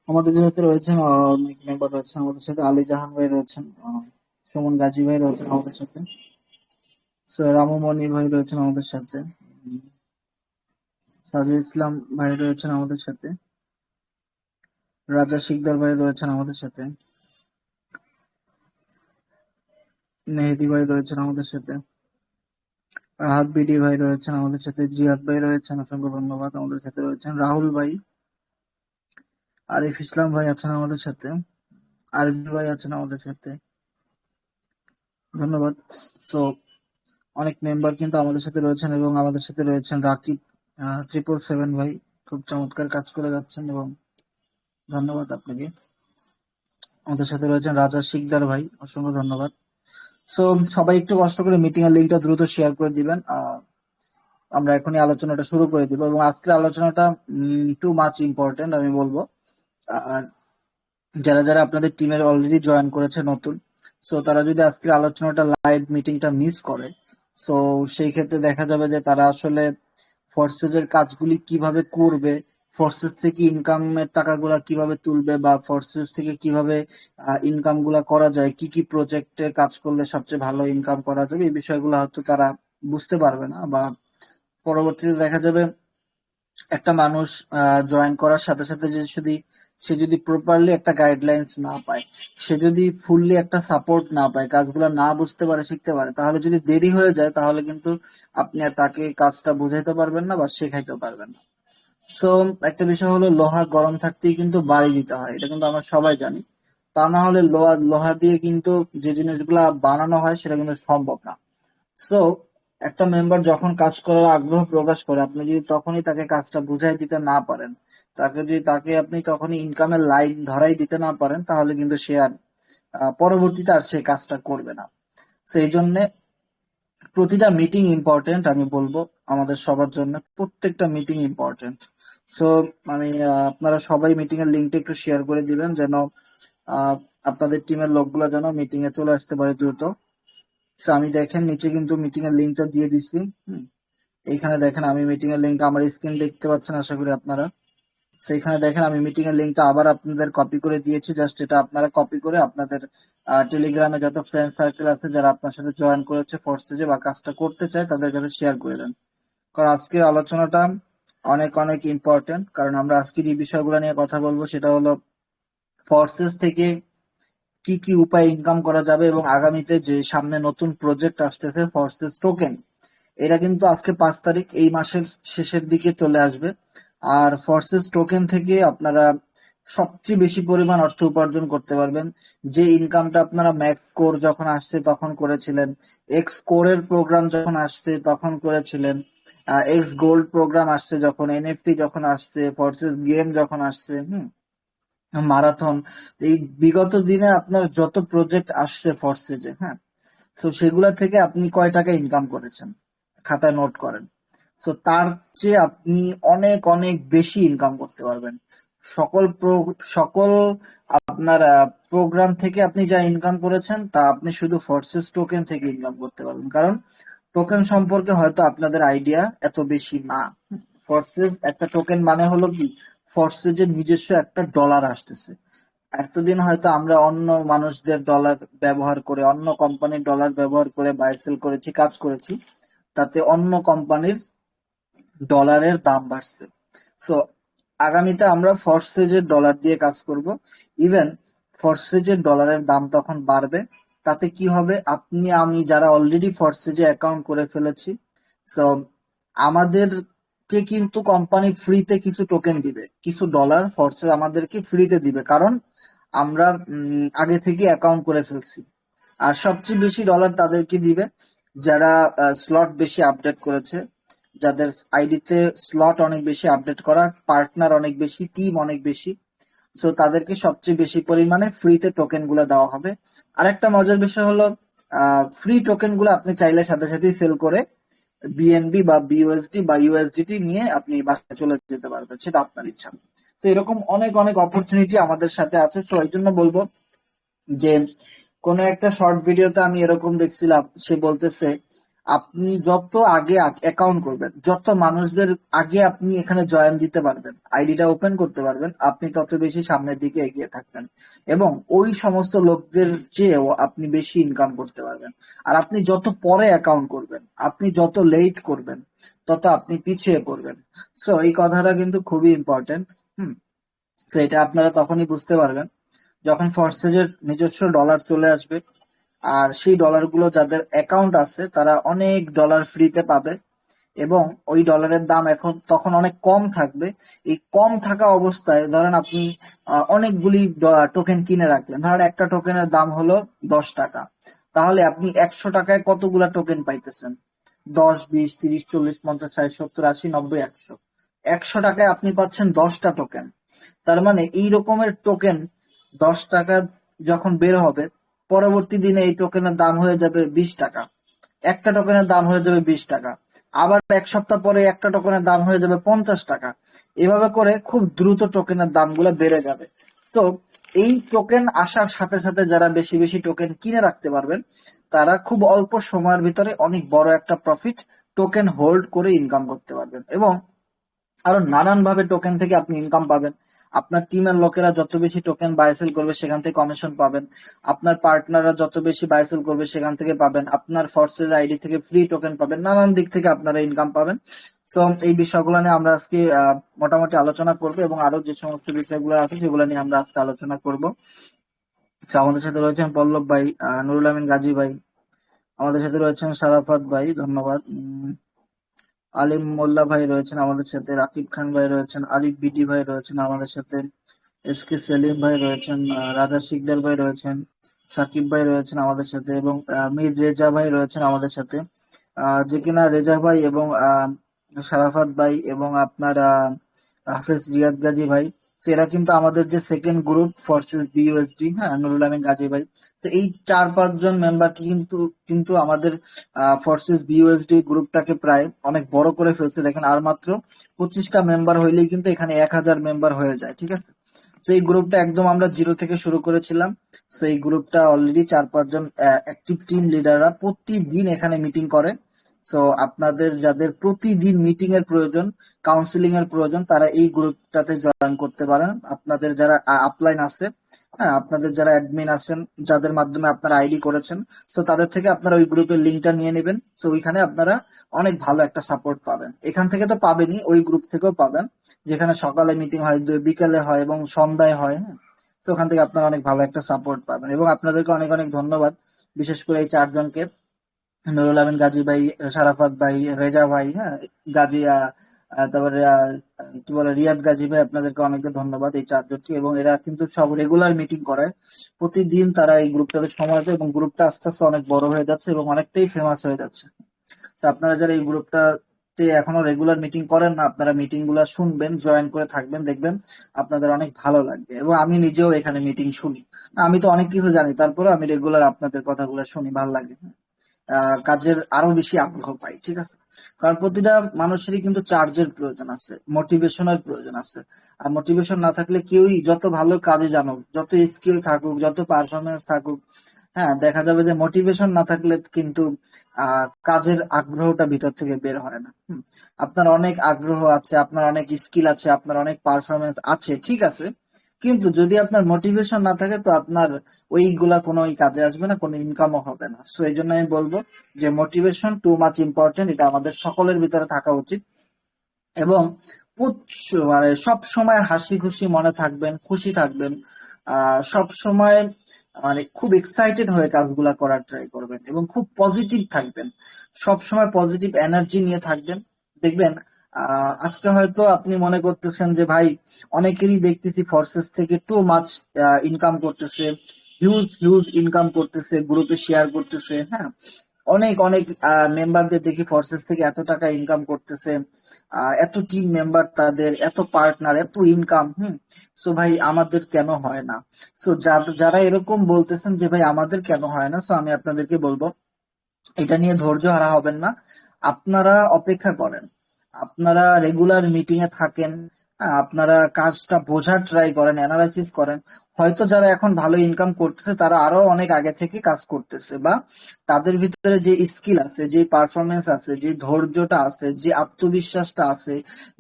আমাদের সাথে রয়েছেন অনেক মেম্বার রয়েছেন আমাদের সাথে। আলী জাহান ভাই রয়েছেন, সুমন গাজী ভাই রয়েছেন আমাদের সাথে, রামু মনি ভাই রয়েছেন আমাদের সাথে, সাজু ইসলাম ভাই রয়েছেন আমাদের সাথে, রাজা শিকদার ভাই রয়েছেন আমাদের সাথে, মেহেদি ভাই রয়েছেন আমাদের সাথে, রাহাত বিডি ভাই রয়েছেন আমাদের সাথে, জিয়াদ ভাই রয়েছেন, অসংখ্য ধন্যবাদ। আমাদের সাথে রয়েছেন রাহুল ভাই, আরিফ ইসলাম ভাই আছেন আমাদের সাথে, আরবি ভাই আছেন আমাদের সাথে, ধন্যবাদ। সো অনেক মেম্বার কিন্তু আমাদের সাথে রয়েছেন এবং আমাদের সাথে রয়েছেন রাকিব 777 ভাই, খুব চমৎকার কাজ করে যাচ্ছেন এবং ধন্যবাদ আপনাকে। আমাদের সাথে রয়েছেন রাজা শিকদার ভাই, অসংখ্য ধন্যবাদ। সো সবাই একটু কষ্ট করে মিটিং এর লিঙ্কটা দ্রুত শেয়ার করে দিবেন। আমরা এখনই আলোচনাটা শুরু করে দিব এবং আজকের আলোচনাটা টু মাচ ইম্পর্টেন্ট আমি বলবো। আর যারা যারা আপনাদের টিমের অলরেডি জয়েন করেছে নতুন, সো তারা যদি আজকের আলোচনাটা লাইভ মিটিংটা মিস করে, সো সেই ক্ষেত্রে দেখা যাবে যে তারা আসলে ফোর্সেসের কাজগুলি কিভাবে করবে, ফোর্সেস থেকে ইনকামের টাকাগুলা কিভাবে তুলবে, বা ফোর্সেস থেকে কিভাবে ইনকাম গুলা করা যায়, কি কি প্রজেক্টে কাজ করলে সবচেয়ে ভালো ইনকাম করা যাবে, এই বিষয়গুলো হয়তো তারা বুঝতে পারবে না। বা পরবর্তীতে দেখা যাবে একটা মানুষ জয়েন করার সাথে সাথে যে যদি সে যদি প্রপারলি একটা গাইডলাইন্স না পায়, সে যদি ফুললি একটা সাপোর্ট না পায়, কাজগুলো না বুঝতে পারে, শিখতে পারে, তাহলে যদি দেরি হয়ে যায় তাহলে কিন্তু আপনি আর তাকে কাজটা বুঝাইতে পারবেন না বা শেখাইতে পারবেন না। সো একটা বিষয় হলো, লোহা গরম থাকতেই কিন্তু বাড়ি দিতে হয়, এটা কিন্তু আমরা সবাই জানি। তা না হলে লোহা লোহা দিয়ে কিন্তু যে জিনিসগুলা বানানো হয় সেটা কিন্তু সম্ভব না। সো একটা মেম্বার যখন কাজ করার আগ্রহ প্রকাশ করে, আপনি যদি তখনই তাকে কাজটা বুঝাই দিতে না পারেন, তাকে আপনি তখনই ইনকামের লাইন ধরাই দিতে না পারেন, তাহলে কিন্তু সে আর পরবর্তীতে আর সে কাজটা করবে না। সেই জন্য প্রতিটা মিটিং ইম্পর্টেন্ট আমি বলবো, আমাদের সবার জন্য প্রত্যেকটা মিটিং ইম্পর্টেন্ট। সো আমি আপনারা সবাই মিটিং এর লিঙ্কটা একটু শেয়ার করে দিবেন, যেন আহ, আপনাদের টিমের লোকগুলো যেন মিটিং এ চলে আসতে পারে দ্রুত। So, আমি দেখেন নিচে কিন্তু মিটিং এর লিঙ্কটা দিয়ে দিচ্ছি। এইখানে দেখেন আমি মিটিং এর লিঙ্কটা, আমার স্ক্রিন দেখতে পাচ্ছেন আশা করি আপনারা। সেইখানে দেখেন আমি মিটিং এর লিঙ্কটা আবার আপনাদের কপি করে দিয়েছি, জাস্ট এটা আপনারা কপি করে আপনাদের টেলিগ্রামে যত ফ্রেন্ড সার্কেল আছে যারা আপনার সাথে জয়েন করেছে ফোর্সেজে বা কাজটা করতে চায় তাদের কাছে শেয়ার করে দেন। কারণ আজকের আলোচনাটা অনেক অনেক ইম্পর্টেন্ট, কারণ আমরা আজকে যে বিষয়গুলো নিয়ে কথা বলবো সেটা হলো ফোর্সেস থেকে কি কি উপায়ে ইনকাম করা যাবে, এবং আগামীতে যে সামনে নতুন প্রজেক্ট আসতেছে ফোর্সেস টোকেন, এটা কিন্তু আজকে 5 তারিখ, এই মাসের শেষের দিকে চলে আসবে। আর ফোর্সেস টোকেন থেকে আপনারা সবচেয়ে বেশি পরিমাণ অর্থ উপার্জন করতে পারবেন। যে ইনকামটা আপনারা ম্যাক্স কোর যখন আসছে তখন করেছিলেন, এক্স কোরের প্রোগ্রাম যখন আসছে তখন করেছিলেন, এক্স গোল্ড প্রোগ্রাম আসছে যখন, এনএফটি যখন আসছে, ফোর্সেস গেম যখন আসছে, মারাথন, এই বিগত দিনে আপনার যত প্রজেক্ট আসছে ফোর্সেজে, হ্যাঁ, সো সেগুলা থেকে আপনি কয় টাকা ইনকাম করেছেন খাতায় নোট করেন। সো তার চেয়ে আপনি অনেক অনেক বেশি ইনকাম করতে পারবেন। সকল আপনার প্রোগ্রাম থেকে আপনি যা ইনকাম করেছেন তা আপনি শুধু ফোর্সেস টোকেন থেকে ইনকাম করতে পারবেন, কারণ টোকেন সম্পর্কে হয়তো আপনাদের আইডিয়া এত বেশি না। ফোর্সেস একটা টোকেন মানে হলো কি, ফোর্সেজের নিজস্ব একটা ডলার আসতেছে। এতদিন হয়তো আমরা অন্য মানুষদের ডলার ব্যবহার করে, অন্য কোম্পানির ডলার ব্যবহার করে বাই সেল করেছি, কাজ করেছি, তাতে অন্য কোম্পানির ডলারের দাম বাড়ছে। সো আগামীতে আমরা ফরসেজের ডলার দিয়ে কাজ করব। ইভেন ফরসেজের ডলারের দাম তখন বাড়বে। তাতে কি হবে, আপনি আমি যারা অলরেডি ফরসেজে অ্যাকাউন্ট করে ফেলেছি, সো আমাদেরকে কিন্তু কোম্পানি ফ্রিতে কিছু টোকেন দিবে, কিছু ডলার ফরসেজ আমাদেরকে ফ্রিতে দিবে, কারণ আমরা আগে থেকে অ্যাকাউন্ট করে ফেলছি। আর সবচেয়ে বেশি ডলার তাদেরকে দিবে যারা স্লট বেশি আপডেট করেছে, যাদের আইডিতে স্লট অনেক বেশি আপডেট করা, পার্টনার অনেক বেশি, টিম অনেক বেশি। সো তাদেরকে সবচেয়ে বেশি পরিমাণে ফ্রিতে টোকেন গুলা দেওয়া হবে। আরেকটা মজার বিষয় হলো, ফ্রি টোকেন গুলো আপনি চাইলে সাথে সাথেই সেল করে বিএনবি বা বিইউএসডি বা ইউএসডিটি নিয়ে আপনি বাসায় চলে যেতে পারবেন, সেটা আপনার ইচ্ছা। তো এরকম অনেক অনেক অপরচুনিটি আমাদের সাথে আছে। তো এই জন্য বলবো যে, কোন একটা শর্ট ভিডিওতে আমি এরকম দেখছিলাম, সে বলতেছে আপনি যত আগে অ্যাকাউন্ট করবেন, যত মানুষদের আগে আপনি এখানে জয়েন দিতে পারবেন, আইডিটা ওপেন করতে পারবেন, আপনি তত বেশি সামনের দিকে এগিয়ে থাকবেন এবং ওই সমস্ত লোকদের চেয়েও আপনি বেশি ইনকাম করতে পারবেন। আর আপনি যত পরে অ্যাকাউন্ট করবেন, আপনি যত লেট করবেন, তত আপনি পিছিয়ে পড়বেন। সো এই কথাটা কিন্তু খুবই ইম্পর্টেন্ট। হুম। সো এটা আপনারা তখনই বুঝতে পারবেন যখন ফরসেজের নিজস্ব ডলার চলে আসবে, আর সেই ডলারগুলো যাদের অ্যাকাউন্ট আছে তারা অনেক ডলার ফ্রিতে পাবে এবং ওই ডলারের দাম এখন তখন অনেক কম থাকবে। এই কম থাকা অবস্থায় ধরেন আপনি অনেকগুলি টোকেন কিনে রাখলেন, ধরেন একটা টোকেনের দাম হলো 10 টাকা, তাহলে আপনি 100 টাকায় কতগুলা টোকেন পাইতেছেন? 10, 20, 30, 40, 50, 60, 70, 80, 90, 100। 100 টাকায় আপনি পাচ্ছেন 10টা টোকেন। তার মানে এই রকমের টোকেন 10 টাকা যখন বের হবে, পরবর্তী দিনে এই টোকেনের দাম হয়ে যাবে 20 টাকা, একটা টোকেনের দাম হয়ে যাবে 20 টাকা, আবার 1 সপ্তাহ পরে একটা টোকেনের দাম হয়ে যাবে 50 টাকা। এভাবে করে খুব দ্রুত টোকেনের দামগুলো বেড়ে যাবে। তো এই টোকেন আসার সাথে সাথে যারা বেশি বেশি টোকেন কিনে রাখতে পারবেন, তারা খুব অল্প সময়ের ভিতরে অনেক বড় একটা প্রফিট টোকেন হোল্ড করে ইনকাম করতে পারবেন এবং আরো নানান ভাবে টোকেন থেকে আপনি ইনকাম পাবেন। আপনার টিমের লোকেরা যত বেশি টোকেন বাই সেল করবে সেখান থেকে কমিশন পাবেন। আপনার পার্টনাররা যত বেশি বাই সেল করবে সেখান থেকে পাবেন। আপনার ফরসেজ আইডি থেকে ফ্রি টোকেন পাবেন। নানান দিক থেকে আপনারা ইনকাম পাবেন। সো এই বিষয়গুলো নিয়ে আমরা আজকে মোটামুটি আলোচনা করবো এবং আরো যে সমস্ত বিষয়গুলো আছে সেগুলো নিয়ে আমরা আজকে আলোচনা করব। আমাদের সাথে রয়েছেন পল্লব ভাই, নুরুল আমিন গাজী ভাই, আমাদের সাথে রয়েছেন শারাফাত ভাই, ধন্যবাদ। আলিম মোল্লা ভাই রয়েছেন আমাদের সাথে, রাকিব খান ভাই রয়েছেন, আরিফ বিডি ভাই রয়েছেন আমাদের সাথে, এস কে সেলিম ভাই রয়েছেন, রাজা শিকদার ভাই রয়েছেন, সাকিব ভাই রয়েছেন আমাদের সাথে এবং মীর রেজা ভাই রয়েছেন আমাদের সাথে। যে কিনা রেজা ভাই এবং শারাফাত ভাই এবং আপনার হাফেজ রিয়াদ গাজী ভাই, তো এরা কিন্তু আমাদের যে সেকেন্ড গ্রুপ ফরসেস বিইউএসডি, হ্যাঁ, নুরুল আমিন গাজী ভাই, তো এই 4-5 জন মেম্বারকে কিন্তু কিন্তু আমাদের ফরসেস বিইউএসডি গ্রুপটাকে প্রায় অনেক বড় করে ফেলছে। দেখেন আর মাত্র 25টা মেম্বার হইলেই কিন্তু এখানে 1000 মেম্বার হয়ে যায়, ঠিক আছে। সেই গ্রুপটা একদম আমরা জিরো থেকে শুরু করেছিলাম। সেই গ্রুপটা অলরেডি 4-5 জন অ্যাক্টিভ টিম লিডাররা প্রতিদিন এখানে মিটিং করে। সো আপনাদের যাদের প্রতিদিন মিটিং এর প্রয়োজন, কাউন্সিলিং এর প্রয়োজন, তারা এই গ্রুপটাতে জয়েন করতে পারেন। আপনাদের যারা আপলাইন আছে, হ্যাঁ, আপনাদের যারা অ্যাডমিন আছেন, যাদের মাধ্যমে আপনারা আইডি করেছেন, তো তাদের থেকে আপনারা ওই গ্রুপের লিঙ্কটা নিয়ে নেবেন। তো ওইখানে আপনারা অনেক ভালো একটা সাপোর্ট পাবেন। এখান থেকে তো পাবেনই, ওই গ্রুপ থেকেও পাবেন, যেখানে সকালে মিটিং হয়, বিকেলে হয় এবং সন্ধ্যায় হয়, হ্যাঁ। তো ওখান থেকে আপনারা অনেক ভালো একটা সাপোর্ট পাবেন এবং আপনাদেরকে অনেক অনেক ধন্যবাদ, বিশেষ করে এই 4 জনকে, নুরুল আমিন গাজী ভাই, শারাফাত ভাই, রেজা ভাই, হ্যাঁ, গাজী, তারপরে কি বলে রিয়াদ গাজী ভাই, আপনাদেরকে অনেক ধন্যবাদ এই 4 জনকে। এবং এরা কিন্তু সব রেগুলার মিটিং করায়, প্রতিদিন তারা এই গ্রুপটাতে সময় দেয় এবং গ্রুপটা আস্তে আস্তে অনেক বড় হয়ে যাচ্ছে এবং অনেকটাই ফেমাস হয়ে যাচ্ছে। তো আপনারা যারা এই গ্রুপটাতে এখনো রেগুলার মিটিং করেন না, আপনারা মিটিং গুলা শুনবেন, জয়েন করে থাকবেন, দেখবেন আপনাদের অনেক ভালো লাগবে। এবং আমি নিজেও এখানে মিটিং শুনি, আমি তো অনেক কিছু জানি, তারপরে আমি রেগুলার আপনাদের কথাগুলো শুনি, ভালো লাগে। কাজের আরো বেশি আগ্রহ পাই, ঠিক আছে। কারণ প্রতিটা মানুষেরই কিন্তু চার্জের প্রয়োজন আছে, মোটিভেশনের প্রয়োজন আছে। আর মোটিভেশন না থাকলে কেউই যত ভালো কাজে জানুক, যত স্কিল থাকুক, যত পারফরমেন্স থাকুক, হ্যাঁ, দেখা যাবে যে মোটিভেশন না থাকলে কিন্তু কাজের আগ্রহটা ভিতর থেকে বের হয় না। আপনার অনেক আগ্রহ আছে, আপনার অনেক স্কিল আছে, আপনার অনেক পারফরমেন্স আছে, ঠিক আছে, কিন্তু যদি আপনার মোটিভেশন না থাকে তো আপনার ওইগুলা কোনো কাজে আসবে না, কোনো ইনকামও হবে না। সো এই জন্য আমি বলবো যে মোটিভেশন টু মাচ ইম্পর্টেন্ট, এটা আমাদের সকলের ভিতরে থাকা উচিত। এবং মানে সব সময় হাসি খুশি মনে থাকবেন, খুশি থাকবেন, সব সময় মানে খুব এক্সাইটেড হয়ে কাজগুলা করার ট্রাই করবেন এবং খুব পজিটিভ থাকবেন, সব সময় পজিটিভ এনার্জি নিয়ে থাকবেন। দেখবেন আজকে হয়তো আপনি মনে করতেছেন যে ভাই, অনেকেরই দেখতেছি ফোর্সেস থেকে টু মাচ ইনকাম করতেছে, হিউজ হিউজ ইনকাম করতেছে, গ্রুপে শেয়ার করতেছে, হ্যাঁ, অনেক অনেক মেম্বারদের দেখি ফোর্সেস থেকে এত টাকা ইনকাম করতেছে, এত টিম মেম্বার, তাদের এত পার্টনার, এত ইনকাম। সো ভাই আমাদের কেন হয় না? সো যারা এরকম বলতেছেন যে ভাই আমাদের কেন হয় না, সো আমি আপনাদেরকে বলবো এটা নিয়ে ধৈর্য হারা হবেন না। আপনারা অপেক্ষা করেন, আপনারা রেগুলার মিটিং এ থাকেন, আপনারা কাজটা বোঝার ট্রাই করেন, অ্যানালাইসিস করেন। হয়তো যারা এখন ভালো ইনকাম করতেছে তারা আরো অনেক আগে থেকে কাজ করতেছে, বা তাদের ভিতরে যে স্কিল আছে, যে পারফরমেন্স আছে, যে ধৈর্যটা আছে, যে আত্মবিশ্বাসটা আছে,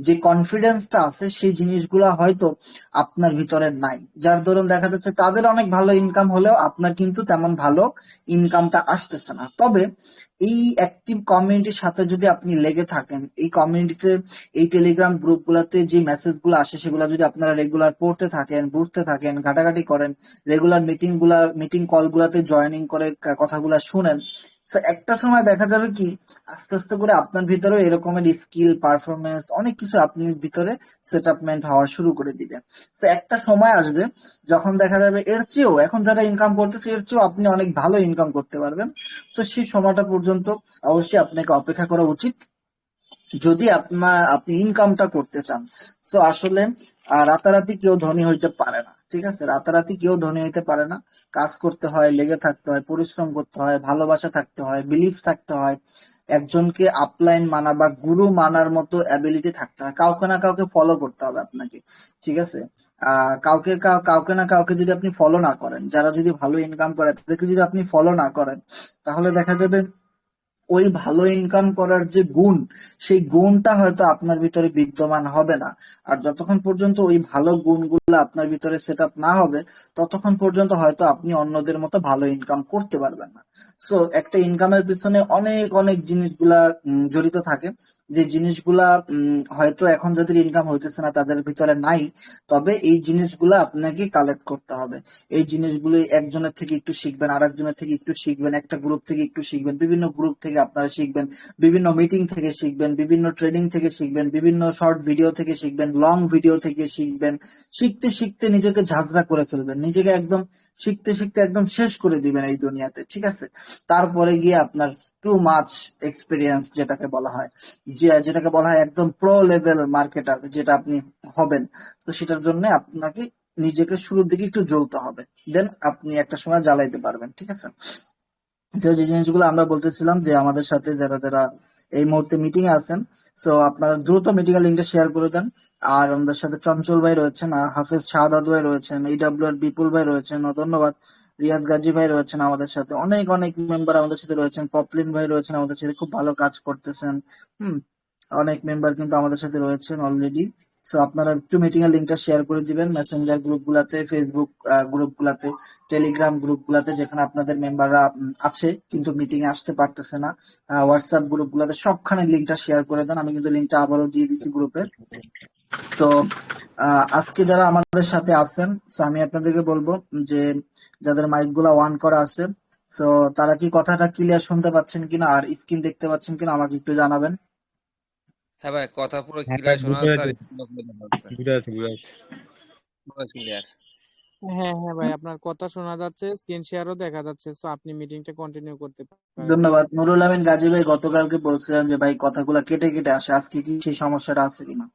যে কনফিডেন্সটা আছে, সেই জিনিসগুলো হয়তো আপনার ভিতরে নাই। যার দরুন দেখা যাচ্ছে তাদের অনেক ভালো ইনকাম হলেও আপনার কিন্তু তেমন ভালো ইনকামটা আসতেছে না। তবে এই অ্যাক্টিভ কমিউনিটির সাথে যদি আপনি লেগে থাকেন, এই কমিউনিটিতে, এই টেলিগ্রাম গ্রুপগুলোতে যে মেসেজগুলো আসে সেগুলো যদি আপনারা রেগুলার পড়তে থাকেন, বুঝতে থাকেন, ঘাটাঘাটি করেন, রেগুলার মিটিং কলগুলাতে জয়েনিং করে কথাগুলা শুনেন, তো একটা সময় দেখা যাবে কি আস্তে আস্তে করে আপনার ভিতরেও এরকমের স্কিল, পারফরমেন্স, অনেক কিছু আপনার ভিতরে সেটআপমেন্ট হওয়া শুরু করে দিবে। তো একটা সময় আসবে যখন দেখা যাবে এর চেয়েও, এখন যারা ইনকাম করতেছে এর চেয়েও আপনি অনেক ভালো ইনকাম করতে পারবেন। তো সেই সময়টা পর্যন্ত অবশ্যই আপনাকে অপেক্ষা করা উচিত যদি আপনি ইনকামটা করতে চান। সো আসলে রাতারাতি কেউ ধনী হইতে পারে না, ঠিক আছে? রাতারাতি কেউ ধনী হইতে পারে না। কাজ করতে হয়, লেগে থাকতে হয়, পরিশ্রম করতে হয়, ভালোবাসা থাকতে হয়, বিলিফ থাকতে হয়, একজনকে আপলাইন মানা বা গুরু মানার মতো অ্যাবিলিটি থাকতে হয়, কাউকে না কাউকে ফলো করতে হবে আপনাকে, ঠিক আছে? কাউকে না কাউকে যদি আপনি ফলো না করেন, যারা যদি ভালো ইনকাম করে তাদেরকে যদি আপনি ফলো না করেন, তাহলে দেখা যাবে ওই ভালো ইনকাম করার যে গুণ, সেই গুণটা হয়তো আপনার ভিতরে বিদ্যমান হবে না। আর যতক্ষণ পর্যন্ত ওই ভালো গুণগুলো আপনার ভিতরে সেট আপ না হবে, ততক্ষণ পর্যন্ত হয়তো আপনি অন্যদের মতো ভালো ইনকাম করতে পারবেন না। সো একটা ইনকামের পিছনে অনেক অনেক জিনিসগুলা জড়িত থাকে, যে জিনিসগুলা হয়তো এখন যাদের ইনকাম হইতেছে না তাদের ভিতরে নাই। তবে এই জিনিসগুলা আপনাকে কালেক্ট করতে হবে। এই জিনিসগুলো একজনের থেকে একটু শিখবেন, আর একজনের থেকে একটু শিখবেন, একটা গ্রুপ থেকে একটু শিখবেন, বিভিন্ন গ্রুপ থেকে আপনারা শিখবেন, বিভিন্ন মিটিং থেকে শিখবেন, বিভিন্ন ট্রেনিং থেকে শিখবেন, বিভিন্ন শর্ট ভিডিও থেকে শিখবেন, লং ভিডিও থেকে শিখবেন। শিখতে শিখতে নিজেকে ঝাঁঝরা করে ফেলবেন, নিজেকে একদম শিখতে শিখতে একদম শেষ করে দিবেন এই দুনিয়াতে, ঠিক আছে? তারপরে গিয়ে আপনার টু মাচ এক্সপিরিয়েন্স যেটাকে বলা হয়, যেটাকে বলা হয় একদম প্রো লেভেল মার্কেটার যেটা আপনি হবেন। তো সেটার জন্য আপনাকে নিজেকে শুরুর দিকে একটু জ্বলতে হবে, দেন আপনি একটা সময় জ্বালাইতে পারবেন, ঠিক আছে? যে যে জিনিসগুলো আমরা বলতেছিলাম, যে আমাদের সাথে যারা যারা এই মুহূর্তে মিটিং এ আছেন, সো আপনারা দ্রুত মিটিং এর লিঙ্কটা শেয়ার করে দেন। আর আমাদের সাথে চঞ্চল ভাই রয়েছেন, হাফেজ শাহাদাত ভাই রয়েছেন, ইডব্লিউআর বিপুল ভাই রয়েছেন, ধন্যবাদ। রিয়াদ গাজী ভাই রয়েছেন আমাদের সাথে, অনেক অনেক মেম্বার আমাদের সাথে রয়েছেন, পপলিন ভাই রয়েছেন আমাদের সাথে, খুব ভালো কাজ করতেছেন। হুম, অনেক মেম্বার কিন্তু আমাদের সাথে রয়েছেন অলরেডি। সো আপনারা একটু মিটিং এর লিঙ্কটা শেয়ার করে দিবেন মেসেঞ্জার গ্রুপ গুলাতে, ফেসবুক গ্রুপ গুলাতে, টেলিগ্রাম গ্রুপ গুলাতে যেখানে আপনাদের মেম্বাররা আছে কিন্তু মিটিং এ আসতে পারতেছে না, হোয়াটসঅ্যাপ গ্রুপ গুলাতে, সবখানে লিঙ্কটা শেয়ার করে দেন। আমি কিন্তু লিঙ্কটা আবারও দিয়ে দিছি গ্রুপে। তো আজকে যারা আমাদের সাথে আছেন, so আমি আপনাদেরকে বলবো যে যাদের মাইক গুলা অন করা আছে, তো তারা কি কথাটা ক্লিয়ার শুনতে পাচ্ছেন কিনা আর স্ক্রিন দেখতে পাচ্ছেন কিনা আমাকে একটু জানাবেন। হ্যাঁ ভাই, কথা পুরো হ্যাঁ ভাই, ক্লিয়ার শোনা বুঝতে যাচ্ছে আর পারছি, স্ক্রিনও পুরো দেখা যাচ্ছে, বুঝতে পারছি, বুঝতে পারছি। পুরো ক্লিয়ার। হ্যাঁ হ্যাঁ ভাই, আপনার কথা শোনা যাচ্ছে, স্ক্রিন শেয়ারও দেখা যাচ্ছে, সো আপনি মিটিংটা কন্টিনিউ করতে পারেন। ধন্যবাদ। নুরুল আমিন গাজী ভাই গতকালকে বলছিলেন যে ভাই কথাগুলো কেটে কেটে আসে, আজকে কি সেই সমস্যাটা আছে কিনা?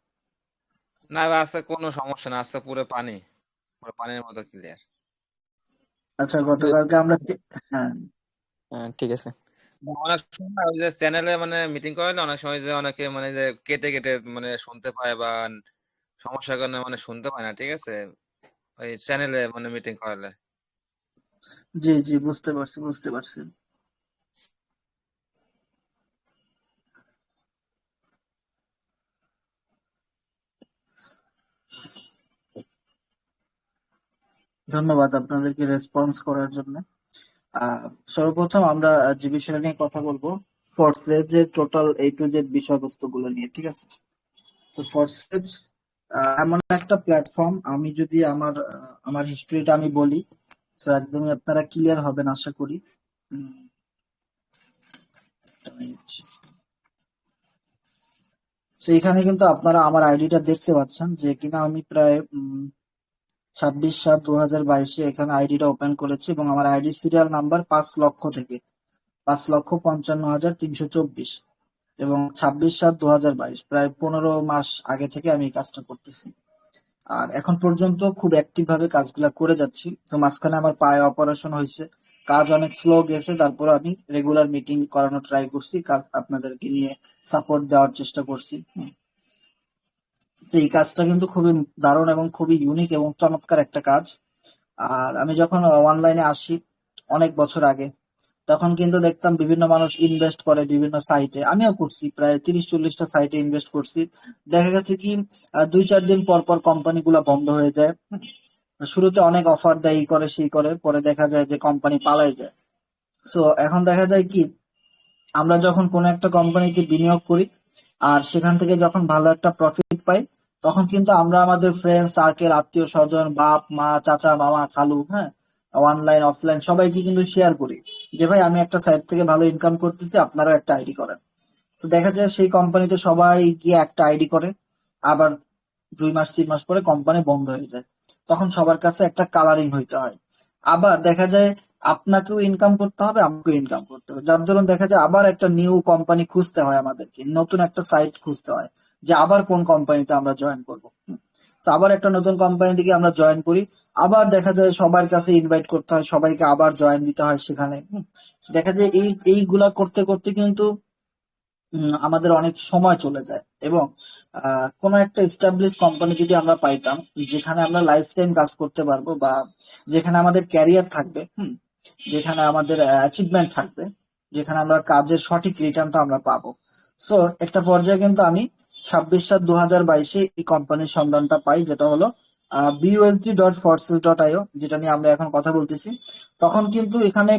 না ভাই, আজকে কোনো সমস্যা না, আজকে পুরো পানি, পুরো পানির মতো ক্লিয়ার। আচ্ছা, গতকালকে আমরা হ্যাঁ, হ্যাঁ ঠিক আছে। অনেক সময় না ওই যে চ্যানেলে মানে মিটিং করালে অনেক সময় যে অনেকে মানে যে কেটে কেটে মানে শুনতে পায় বা সমস্যার কারণে মানে শুনতে পায় না, ঠিক আছে? ওই চ্যানেলে মানে মিটিং করালে। জি জি, বুঝতে পারছি বুঝতে পারছি। ধন্যবাদ আপনাদেরকে রেসপন্স করার জন্য। সর্বপ্রথম আমরা যে বিষয়টা নিয়ে কথা বলবো, ফোর্সেজ এর টোটাল A to Z বিষয়বস্তুগুলো নিয়ে, ঠিক আছে? তো ফোর্সেজ এমন একটা প্ল্যাটফর্ম, আমি যদি আমার হিস্ট্রিটা আমি বলি, তো একদমই আপনারা ক্লিয়ার হবেন আশা করি। উম, একটা minute। তো এখানে কিন্তু আপনারা আমার আইডিটা দেখতে পাচ্ছেন, যে কিনা আমি প্রায় 26/7/2022 এখানে আইডিটা ওপেন করেছি, এবং আমার আইডি সিরিয়াল নাম্বার 5 লক্ষ থেকে 5,55,324, এবং 26/7/2022, প্রায় 15 মাস আগে থেকে আমি এই কাজটা করতেছি। আর এখন পর্যন্ত খুব অ্যাক্টিভ ভাবে কাজগুলা করে যাচ্ছি। তো মাঝখানে আমার পায়ে অপারেশন হয়েছে, কাজ অনেক স্লো গেছে, তারপর আমি রেগুলার মিটিং করানোর ট্রাই করছি, কাজ আপনাদেরকে নিয়ে সাপোর্ট দেওয়ার চেষ্টা করছি। তো এই কাজটা কিন্তু খুবই দারুণ এবং খুবই ইউনিক এবং চমৎকার একটা কাজ। আর আমি যখন অনলাইনে আসি অনেক বছর আগে, তখন কিন্তু দেখতাম বিভিন্ন মানুষ ইনভেস্ট করে বিভিন্ন সাইটে, আমিও করছি, প্রায় 30-40টা সাইটে ইনভেস্ট করছি। দেখা গেছে কি 2-4 দিন পর পর কোম্পানি গুলা বন্ধ হয়ে যায়। শুরুতে অনেক অফার দেয়, এই করে সেই করে, পরে দেখা যায় যে কোম্পানি পালাই যায়। সো এখন দেখা যায় কি, আমরা যখন কোনো একটা কোম্পানিতে বিনিয়োগ করি আর সেখান থেকে যখন ভালো একটা প্রফিট পাই, তখন কিন্তু আমরা আমাদের ফ্রেন্ড সার্কেল, আত্মীয় স্বজন, বাপ মা, চাচা মামা খালু, হ্যাঁ, অনলাইন অফলাইন সবাইকে কিন্তু শেয়ার করি যে ভাই আমি একটা সাইট থেকে ভালো ইনকাম করতেছি, আপনারাও একটা আইডি করেন। তো দেখা যায় সেই কোম্পানিতে সবাই গিয়ে একটা আইডি করে, আবার 2 মাস 3 মাস পরে কোম্পানি বন্ধ হয়ে যায়। তখন সবার কাছে একটা কালারিং হইতে হয়। আবার দেখা যায় আপনাকেও ইনকাম করতে হবে, আমাকেও ইনকাম করতে হবে, যার দরুন দেখা যায় আবার একটা নিউ কোম্পানি খুঁজতে হয়, আমাদেরকে নতুন একটা সাইট খুঁজতে হয় যে আবার কোন কোম্পানিতে আমরা জয়েন করবো। তো আবার একটা নতুন কোম্পানি থেকে আমরা জয়েন করি, আবার দেখা যায় সবার কাছে ইনভাইট করতে হয়, সবাইকে আবার জয়েন দিতে হয় সেখানে। তো দেখা যায় এইগুলা করতে করতে কিন্তু আমাদের অনেক সময় চলে যায়। এবং কোনো একটা এস্টাবলিশ কোম্পানি যদি আমরা পাইতাম, যেখানে আমরা লাইফ টাইম কাজ করতে পারবো, বা যেখানে আমাদের ক্যারিয়ার থাকবে, যেখানে আমাদের অ্যাচিভমেন্ট থাকবে, যেখানে আমরা কাজের সঠিক রিটার্নটা আমরা পাবো। সো একটা পর্যায়ে কিন্তু আমি 26/7/2022 এই কোম্পানির সন্ধানটা পাই, যেটা হলো busd.forces.io, যেটা নিয়ে আমরা এখন কথা বলতেছি। তখন কিন্তু এখানে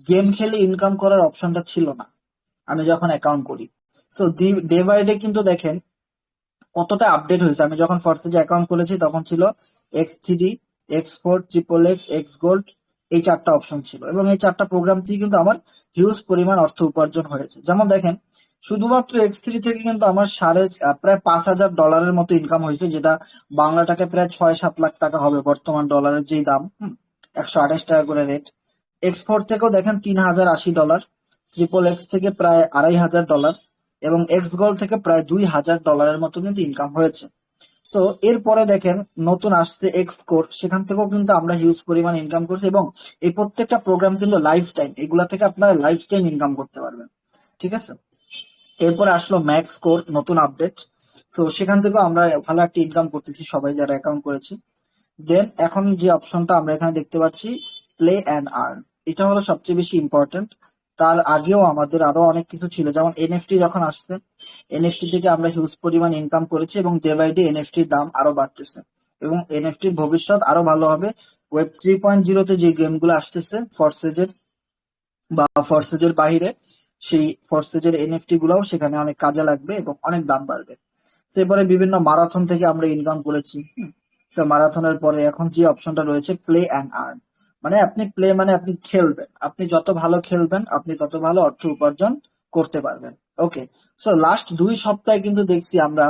গেম খেলে ইনকাম করার অপশনটা ছিল না আমি যখন অ্যাকাউন্ট করি। সো ডে বাই ডে কিন্তু দেখেন কতটা আপডেট হয়েছে। আমি যখন ফরসেজে অ্যাকাউন্ট খুলেছি তখন ছিল X3, X4, XXX, X gold, এই 4টা অপশন ছিল, এবং এই 4টা প্রোগ্রাম থেকে কিন্তু আমার হিউজ পরিমাণ অর্থ উপার্জন হয়েছে। যেমন দেখেন, শুধুমাত্র X3 থেকে কিন্তু আমার প্রায় $5,000 মতো ইনকাম হয়েছে, যেটা বাংলা টাকায় প্রায় 6-7 লাখ টাকা হবে বর্তমান ডলারের যেই দাম, 128 টাকা করে রেট। X4 থেকেও দেখেন $3,080, XXX থেকে প্রায় $2,500, এবং এক্স গোল্ড থেকে প্রায় $2,000 মতো কিন্তু ইনকাম হয়েছে। সো এরপরে দেখেন নতুন আসছে এক্স কোর, সেখান থেকেও কিন্তু আমরা হিউজ পরিমাণ ইনকাম করছি, এবং এই প্রত্যেকটা প্রোগ্রাম কিন্তু লাইফ টাইম, এগুলা থেকে আপনারা লাইফ টাইম ইনকাম করতে পারবেন। ঠিক আছে, এরপরে আসলো ম্যাক্স কোর, নতুন আপডেট। সো সেখান থেকেও আমরা ভালো একটা ইনকাম করতেছি সবাই যারা অ্যাকাউন্ট করেছি। দেন এখন যে অপশনটা আমরা এখানে দেখতে পাচ্ছি, প্লে অ্যান্ড আর্ন, এটা হলো সবচেয়ে বেশি ইম্পর্টেন্ট। তার আগেও আমাদের আরো অনেক কিছু ছিল, যেমন এনএফটি যখন আসছে, এনএফটি থেকে আমরা হিউজ পরিমাণ ইনকাম করেছি, এবং ডে বাই ডে এনএফটির দাম আরো বাড়তেছে, এবং এনএফটির ভবিষ্যৎ আরো ভালো হবে। ওয়েব 3.0-তে যে গেমগুলো আসতেছে ফরসেজের বা ফরসেজের বাইরে, সেই ফরসেজের এনএফটি গুলাও সেখানে অনেক কাজে লাগবে এবং অনেক দাম বাড়বে। এরপরে বিভিন্ন মারাথন থেকে আমরা ইনকাম করেছি। মারাথনের পরে এখন যে অপশনটা রয়েছে, প্লে অ্যান্ড আর্ন, মানে আপনি প্লে মানে আপনি খেলবেন, আপনি যত ভালো খেলবেন আপনি তত ভালো অর্থ উপার্জন করতে পারবেন। ওকে, সো লাস্ট 2 সপ্তাহে কিন্তু দেখছি আমরা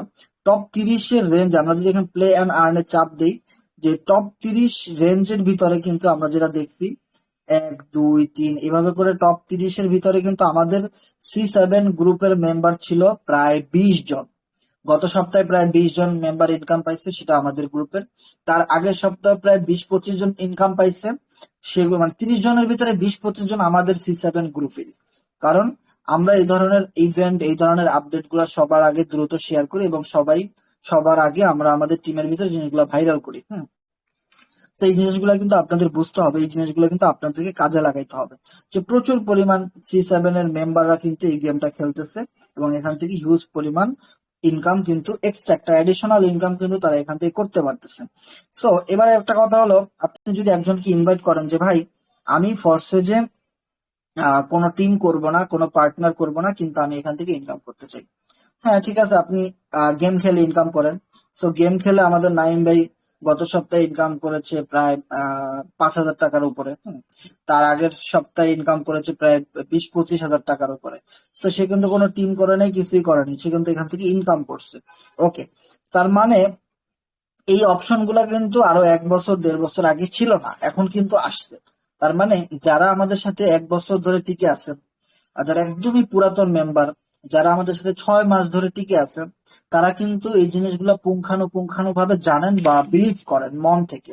টপ 30-এর রেঞ্জ, আমরা যদি এখন প্লে অ্যান্ড আর্নের চাপ দিই, যে টপ 30 রেঞ্জের ভিতরে কিন্তু আমরা যেটা দেখছি 1, 2, 3 এভাবে করে টপ 30-এর ভিতরে কিন্তু আমাদের C7 গ্রুপের মেম্বার ছিল প্রায় 20 জন। গত সপ্তাহে প্রায় 20 জন মেম্বার ইনকাম পাইছে, সেটা আমাদের গ্রুপের। তার আগের সপ্তাহে প্রায় 20-25 জন ইনকাম পাইছে, সেগুলো মানে 30 জনের ভিতরে 20-25 জন আমাদের C7 গ্রুপের। কারণ আমরা এই ধরনের ইভেন্ট, এই ধরনের আপডেট গুলা সবার আগে দ্রুত শেয়ার করি, এবং সবার আগে আমরা আমাদের টিমের ভিতরে জিনিসগুলো ভাইরাল করি। সেই জিনিসগুলো কিন্তু আপনাদের বুঝতে হবে, এই জিনিসগুলো কিন্তু আপনাদেরকে কাজে লাগাইতে হবে, যে প্রচুর পরিমাণ C7 এর মেম্বাররা কিন্তু এই গেমটা খেলতেছে, এবং এখান থেকে হিউজ পরিমাণ ইনকাম কিন্তু এক্সট্রা একটা অ্যাডিশনাল ইনকাম কিন্তু তারা এখান থেকে করতে পারতেছে। সো এবারে একটা কথা হলো, আপনি যদি একজনকে ইনভাইট করেন যে ভাই আমি ফরসেজে কোনো টিম করব না, কোনো পার্টনার করব না, কিন্তু আমি এখান থেকে ইনকাম করতে চাই। হ্যাঁ ঠিক আছে, আপনি গেম খেলে ইনকাম করেন। সো গেম খেলে আমাদের নাইম ভাই গত সপ্তাহে ইনকাম করেছে প্রায় 5,000 টাকার উপরে। তার আগের সপ্তাহে ইনকাম করেছে প্রায় 20-25 হাজার টাকার উপরে। তো সে কিন্তু কোনো টিম করে নাই, কিছুই করেনি, সে কিন্তু এখান থেকে ইনকাম করছে। ওকে, তার মানে এই অপশন গুলা কিন্তু আরো 1 বছর 1.5 বছর আগে ছিল না, এখন কিন্তু আসছে। তার মানে যারা আমাদের সাথে 1 বছর ধরে টিকে আছেন, আর যারা একদমই পুরাতন মেম্বার, যারা আমাদের সাথে 6 মাস ধরে টিকে আছেন, তারা কিন্তু এই জিনিসগুলো পুঙ্খানুপুঙ্খানু ভাবে জানেন বা বিলিভ করেন মন থেকে।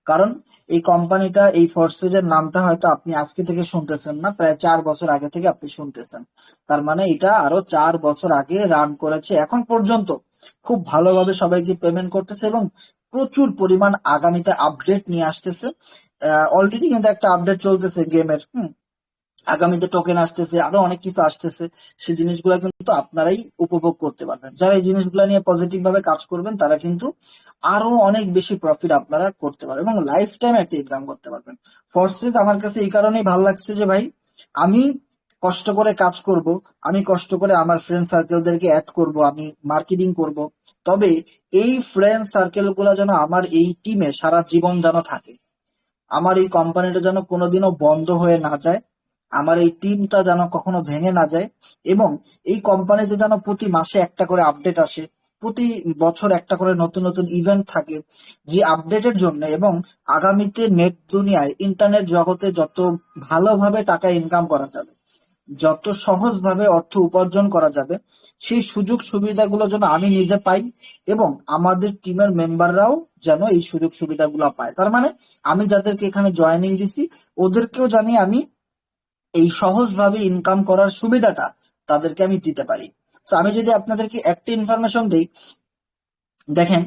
কারণ এই কোম্পানিটা, এই ফরসেজের নামটা হয়তো আপনি আজকে থেকে শুনতেছেন না, প্রায় 4 বছর আগে থেকে আপনি শুনতেছেন। তার মানে এটা আরো 4 বছর আগে রান করেছে, এখন পর্যন্ত খুব ভালোভাবে সবাইকে পেমেন্ট করতেছে, এবং প্রচুর পরিমাণ আগামীতে আপডেট নিয়ে আসতেছে। অলরেডি কিন্তু একটা আপডেট চলতেছে গেমের। আগামীতে টোকেন আসতেছে, আরো অনেক কিছু আসতেছে। সেই জিনিসগুলো কিন্তু আপনারাই উপভোগ করতে পারবেন। যারা এই জিনিসগুলো নিয়ে পজিটিভ ভাবে কাজ করবেন তারা কিন্তু আরো অনেক বেশি প্রফিট আপনারা করতে পারবেন এবং লাইফ টাইম একটা ইনকাম করতে পারবেন। ফোর্সেস আমার কাছে এই কারণেই ভালো লাগছে যে ভাই আমি কষ্ট করে কাজ করব, আমি কষ্ট করে আমার ফ্রেন্ড সার্কেলদেরকে অ্যাড করব, আমি মার্কেটিং করব। তবে এই ফ্রেন্ড সার্কেল গুলো যেন আমার এই টিমে সারা জীবন যেন থাকে, আমার এই কোম্পানিটা যেন কোনোদিনও বন্ধ হয়ে না যায়, আমার এই টিমটা যেন কখনো ভেঙে না যায়, এবং এই কোম্পানিতে যেন প্রতি মাসে একটা করে আপডেট আসে, প্রতি বছর একটা করে নতুন নতুন ইভেন্ট থাকে, যে আপডেটের জন্য এবং আগামীতে নেট দুনিয়ায় ইন্টারনেট জগতে যত ভালোভাবে টাকা ইনকাম করা যাবে, যত সহজভাবে অর্থ উপার্জন করা যাবে, সেই সুযোগ সুবিধাগুলো যেন আমি নিজে পাই এবং আমাদের টিমের মেম্বাররাও যেন এই সুযোগ সুবিধাগুলো পায়। তার মানে আমি যাদেরকে এখানে জয়েনিং দিছি ওদেরকেও জানি আমি এই সহজভাবে ইনকাম করার সুবিধাটা তাদেরকে আমি দিতে পারি। So, আমি যদি আপনাদেরকে একটা ইনফরমেশন দিই, দেখেন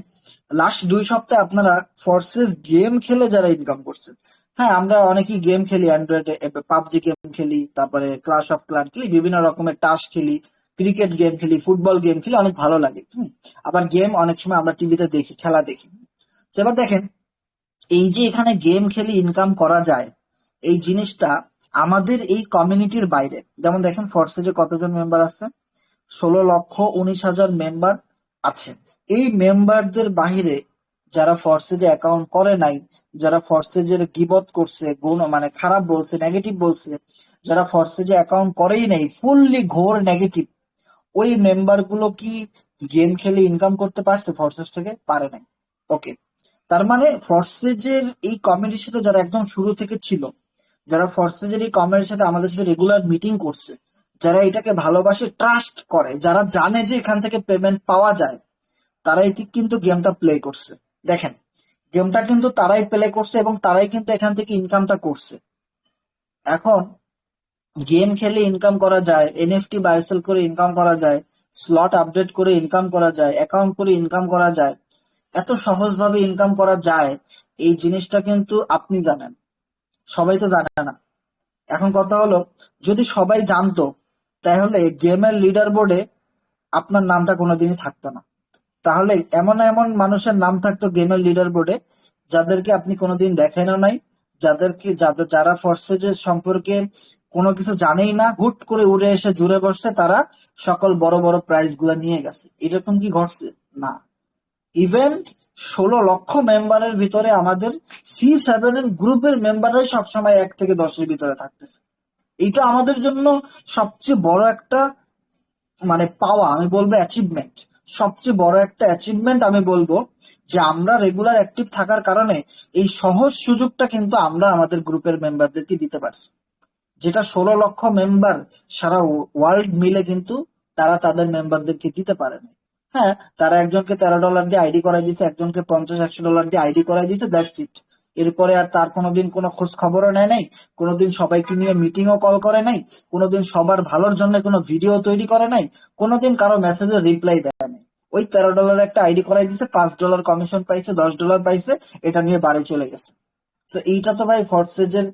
লাস্ট 2 সপ্তাহে আপনারা ফোর্সেস গেম খেলে যারা ইনকাম করছেন, হ্যাঁ আমরা অনেকেই গেম খেলি, অ্যান্ড্রয়েডে পাবজি গেম খেলি, তারপরে ক্লাশ অফ ক্লান খেলি, বিভিন্ন রকমের টাস খেলি, ক্রিকেট গেম খেলি, ফুটবল গেম খেলি, অনেক ভালো লাগে। আবার গেম অনেক সময় আমরা টিভিতে দেখি, খেলা দেখি। So, এবার দেখেন এই যে এখানে গেম খেলে ইনকাম করা যায়, এই জিনিসটা আমাদের এই কমিউনিটির বাইরে, যেমন দেখেন ফোর্সেজে কতজন মেম্বার আছে, 16,19,000 মেম্বার আছে। এই মেম্বারদের বাহিরে যারা ফোর্সেজে অ্যাকাউন্ট করে নাই, যারা ফোর্সেজের গিবত করছে, গুণ মানে খারাপ বলছে, নেগেটিভ বলছে, যারা ফোর্সেজে অ্যাকাউন্ট করেই নাই, ফুললি ঘোর নেগেটিভ, ওই মেম্বার গুলো কি গেম খেলে ইনকাম করতে পারছে ফোর্সেস থেকে? পারে নাই। ওকে, তার মানে ফোর্সেজের এই কমিউনিটির সাথে যারা একদম শুরু থেকে ছিল, যারা ফোর্সেজের এই কমিউনিটির সাথে আমাদের সাথে রেগুলার মিটিং করছে, যারা এটাকে ভালোবাসে, ট্রাস্ট করে, যারা জানে যে এখান থেকে পেমেন্ট পাওয়া যায়, তারাই কিন্তু গেমটা প্লে করছে। দেখেন গেমটা কিন্তু তারাই প্লে করছে এবং তারাই কিন্তু এখান থেকে ইনকামটা করছে। এখন গেম খেলে ইনকাম করা যায়, এনএফটি বাই সেল করে ইনকাম করা যায়, স্লট আপডেট করে ইনকাম করা যায়, অ্যাকাউন্ট করে ইনকাম করা যায়, এত সহজভাবে ইনকাম করা যায়, এই জিনিসটা কিন্তু আপনি জানেন, সবাই তো জানে না। এখন কথা হলো, যদি সবাই জানতো তাহলে গেমের লিডার বোর্ডে আপনার নামটা কোনোদিনই থাকতো না। তাহলে এমন এমন মানুষের নাম থাকতো গেমের লিডার বোর্ডে যাদেরকে আপনি কোনোদিন দেখেনও নাই, যারা ফোর্সেজের সম্পর্কে কোনো কিছু জানেই না, হুট করে উড়ে এসে জুড়ে বসছে, তারা সকল বড় বড় প্রাইজ গুলা নিয়ে গেছে। এরকম কি ঘটছে? না। ইভেন 16 লক্ষ মেম্বারের ভিতরে আমাদের C7 এর গ্রুপের মেম্বাররাই সবসময় 1 থেকে 10-এর ভিতরে থাকতেছে। এইটা আমাদের জন্য সবচেয়ে বড় একটা মানে পাওয়া, আমি বলবো অ্যাচিভমেন্ট, সবচেয়ে বড় একটা অ্যাচিভমেন্ট আমি বলবো, যে আমরা রেগুলার অ্যাক্টিভ থাকার কারণে এই সহজ সুযোগটা কিন্তু আমরা আমাদের গ্রুপের মেম্বারদেরকে দিতে পারছি, যেটা 16 লক্ষ মেম্বার সারা ওয়ার্ল্ড মিলে কিন্তু তারা তাদের মেম্বারদেরকে দিতে পারেনি। হ্যাঁ, তারা একজনকে $13 দিয়ে আইডি করাই দিয়েছে, একজনকে $50-100 দিয়ে আইডি করাই দিয়েছে, দ্যাটস ইট। এরপরে আর তার কোনোদিন কোনো খোঁজ খবরও নেয় নাই, কোনোদিন সবাইকে নিয়ে মিটিংও কল করে নাই, কোনোদিন সবার ভালোর জন্য কোনো ভিডিও তৈরি করে নাই, কোনোদিন কারো মেসেজের রিপ্লাই দেয় নাই। ওই $13 একটা আইডি করাই দিয়েছে, $5 কমিশন পাইছে, $10 পাইছে, এটা নিয়ে বাড়ি চলে গেছে। তো এইটা তো ভাই ফোর্সেজের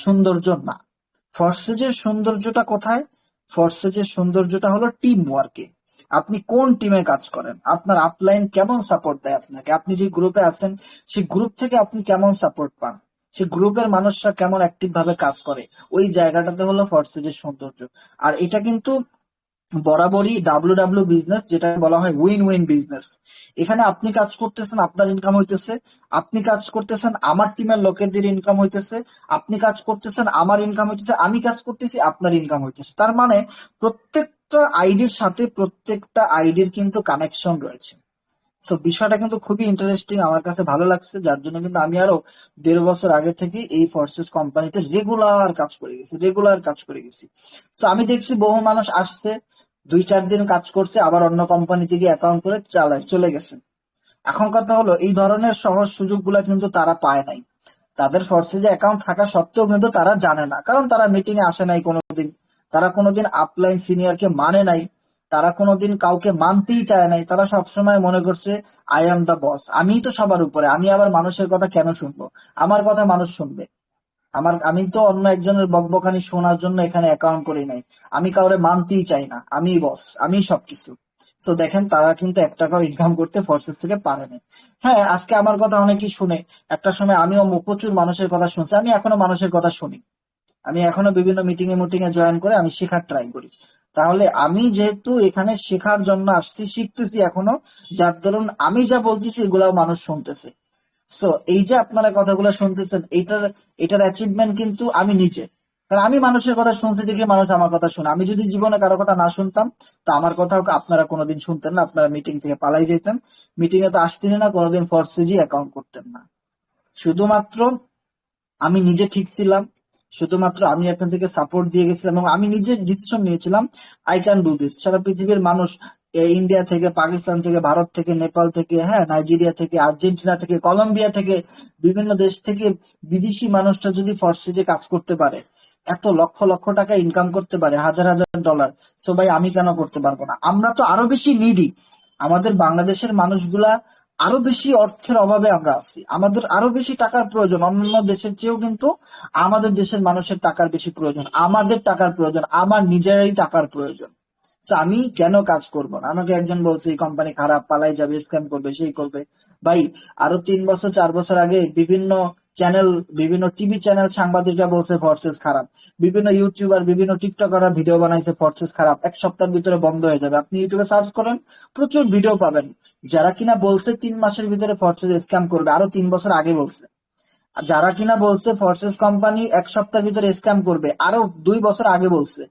সৌন্দর্য না। ফোর্সেজের সৌন্দর্যটা কোথায়? ফোর্সেজের সৌন্দর্যটা হলো টিম ওয়ার্কে। আপনি কোন টিমে কাজ করেন, আপনার আপলাইন কেমন সাপোর্ট দেয় আপনাকে, আপনি যে গ্রুপে আছেন সেই গ্রুপ থেকে আপনি কেমন সাপোর্ট পান, সেই গ্রুপের মানুষরা কেমন অ্যাক্টিভ ভাবে কাজ করে, ওই জায়গাটাতে হলো ফোর্সেজের সৌন্দর্য। আর এটা কিন্তু বরাবরই ডাব্লিউ বিজনেস, যেটা বলা হয় উইন উইন বিজনেস। এখানে আপনি কাজ করতেছেন, আপনার ইনকাম হইতেছে, আপনি কাজ করতেছেন, আমার টিমের লোকেদের ইনকাম হইতেছে, আপনি কাজ করতেছেন, আমার ইনকাম হইতেছে, আমি কাজ করতেছি, আপনার ইনকাম হইতেছে। তার মানে প্রত্যেকটা আইডির সাথে প্রত্যেকটা আইডির কিন্তু কানেকশন রয়েছে। সো বিষয়টা কিন্তু খুবই ইন্টারেস্টিং, আমার কাছে ভালো লাগছে, যার জন্য কিন্তু আমি আরো 1.5 বছর আগে থেকে এই ফোর্সেস কোম্পানিতে রেগুলার কাজ করে গেছি। সো আমি দেখছি বহু মানুষ আসছে, 2-4 দিন কাজ করছে, আবার অন্য কোম্পানিতে গিয়ে অ্যাকাউন্ট করে চলে গেছে। এখন কথা হলো, এই ধরনের সহজ সুযোগগুলা কিন্তু তারা পায় নাই, তাদের ফোর্সেজে অ্যাকাউন্ট থাকা সত্ত্বেও কিন্তু তারা জানে না, কারণ তারা মিটিং এ আসে নাই কোনোদিন, তারা কোনোদিন আপলাইন সিনিয়রকে মানে নাই, তারা কোনোদিন কাউকে মানতেই চায় নাই, তারা সবসময় মনে করছে আই এম দ্য বস, আমিই তো সবার উপরে, আমি আবার মানুষের কথা কেন শুনবো, আমার কথা মানুষ শুনবে, আমি তো অন্য একজনের বকবকানি শোনার জন্য এখানে অ্যাকাউন্ট করি নাই, আমি কাউরে মানতেই চাই না, আমিই বস, আমিই সবকিছু। সো দেখেন তারা কিন্তু 1 টাকাও ইনকাম করতে ফোর্সেস থেকে পারেনি। হ্যাঁ, আজকে আমার কথা অনেকেই শুনে, একটা সময় আমিও প্রচুর মানুষের কথা শুনছি, আমি এখনো মানুষের কথা শুনি, আমি এখনো বিভিন্ন মিটিং এ জয়েন করে আমি শেখার ট্রাই করি। তাহলে আমি যেহেতু এখানে শেখার জন্য আসছি, শিখতেছি এখনো, যার দরুন আমি যা বলতেছি এগুলাও মানুষ শুনতেছে। সো এই যে আপনারা কথাগুলো শুনতেছেন, এটার অ্যাচিভমেন্ট কিন্তু আমি নিজে, কারণ আমি মানুষের কথা শুনছি দেখে মানুষ আমার কথা শুনে। আমি যদি জীবনে কারো কথা না শুনতাম, তো আমার কথাও আপনারা কোনোদিন শুনতেন না, আপনারা মিটিং থেকে পালাই যেতেন, মিটিং এ তো আসতেন না, কোনোদিন ফরসিজি অ্যাকাউন্ট করতেন না। শুধুমাত্র আমি নিজে ঠিক ছিলাম, শুধুমাত্র আমি আপনাদেরকে সাপোর্ট দিয়ে গেছিলাম এবং আমি নিজে ডিসিশন নিয়েছিলাম আই ক্যান ডু দিস। সারা পৃথিবীর মানুষ, ইন্ডিয়া থেকে, পাকিস্তান থেকে, ভারত থেকে, নেপাল থেকে, হ্যাঁ, নাইজেরিয়া থেকে, আর্জেন্টিনা থেকে, কলম্বিয়া থেকে, বিভিন্ন দেশ থেকে বিদেশি মানুষটা যদি ফরসিজে কাজ করতে পারে, এত লক্ষ লক্ষ টাকা ইনকাম করতে পারে, হাজার হাজার ডলার, সো ভাই আমি কেন করতে পারবো না? আমরা তো আরো বেশি নিডি, আমাদের বাংলাদেশের মানুষগুলা আরো বেশি অর্থের অভাবে আমরা আছি, আমাদের আরো বেশি টাকার প্রয়োজন, অন্যান্য দেশের চেয়েও কিন্তু আমাদের দেশের মানুষের টাকার বেশি প্রয়োজন, আমাদের টাকার প্রয়োজন, আমার নিজেরই টাকার প্রয়োজন। So, আমি কেন কাজ করব না? আমাকে একজন বলছে এই কোম্পানি খারাপ, পালাই যাবে, স্ক্যাম করবে, সেই করবে। ভাই, আরো 3 বছর 4 বছর আগে বিভিন্ন চ্যানেল, বিভিন্ন টিভি চ্যানেল সাংবাদিকরা বলছে ফোর্সেস খারাপ, বিভিন্ন ইউটিউবার, বিভিন্ন টিকটকাররা ভিডিও বানাইছে ফোর্সেস খারাপ, 1 সপ্তাহের ভিতরে বন্ধ হয়ে যাবে। আপনি ইউটিউবে সার্চ করেন, প্রচুর ভিডিও পাবেন যারা কিনা বলছে 3 মাসের ভিতরে ফোর্সেস স্ক্যাম করবে, আরো 3 বছর আগে বলছে। আর যারা কিনা বলছে ফোর্সেস কোম্পানি 1 সপ্তাহের ভিতরে স্ক্যাম করবে, আরো 2 বছর আগে বলছে।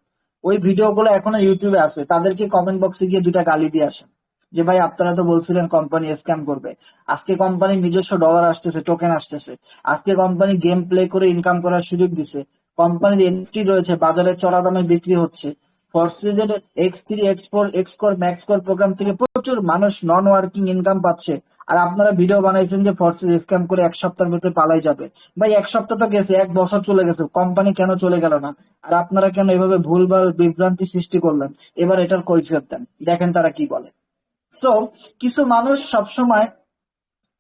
ওই ভিডিওগুলো এখনো ইউটিউবে আছে, তাদেরকে কমেন্ট বক্সে গিয়ে 2টা গালি দিয়ে আসেন যে ভাই আপনারা তো বলছিলেন কোম্পানি স্ক্যাম করবে। আজকে কোম্পানির নিজস্ব ডলার আসতেছে, টোকেন আসতেছে, আজকে কোম্পানি গেম প্লে করে ইনকাম করার সুযোগ দিছে, কোম্পানির এনএফটি রয়েছে, বাজারে চড়া দামে বিক্রি হচ্ছে। ফরসিজের X3, X4, Xcore, Maxcore programme থেকে প্রচুর মানুষ নন ওয়ার্কিং ইনকাম পাচ্ছে, আর আপনারা ভিডিও বানাইছেন যে ফরসিজ স্ক্যাম করে 1 সপ্তাহের ভিতরে পালাই যাবে। ভাই 1 সপ্তাহ তো গেছে, 1 বছর চলে গেছে, কোম্পানি কেন চলে গেল না? আর আপনারা কেন এভাবে ভুলভাল বিভ্রান্তি সৃষ্টি করলেন? এবার এটার কৈফিয়ত দেন, দেখেন তারা কি বলে। সো কিছু মানুষ সবসময়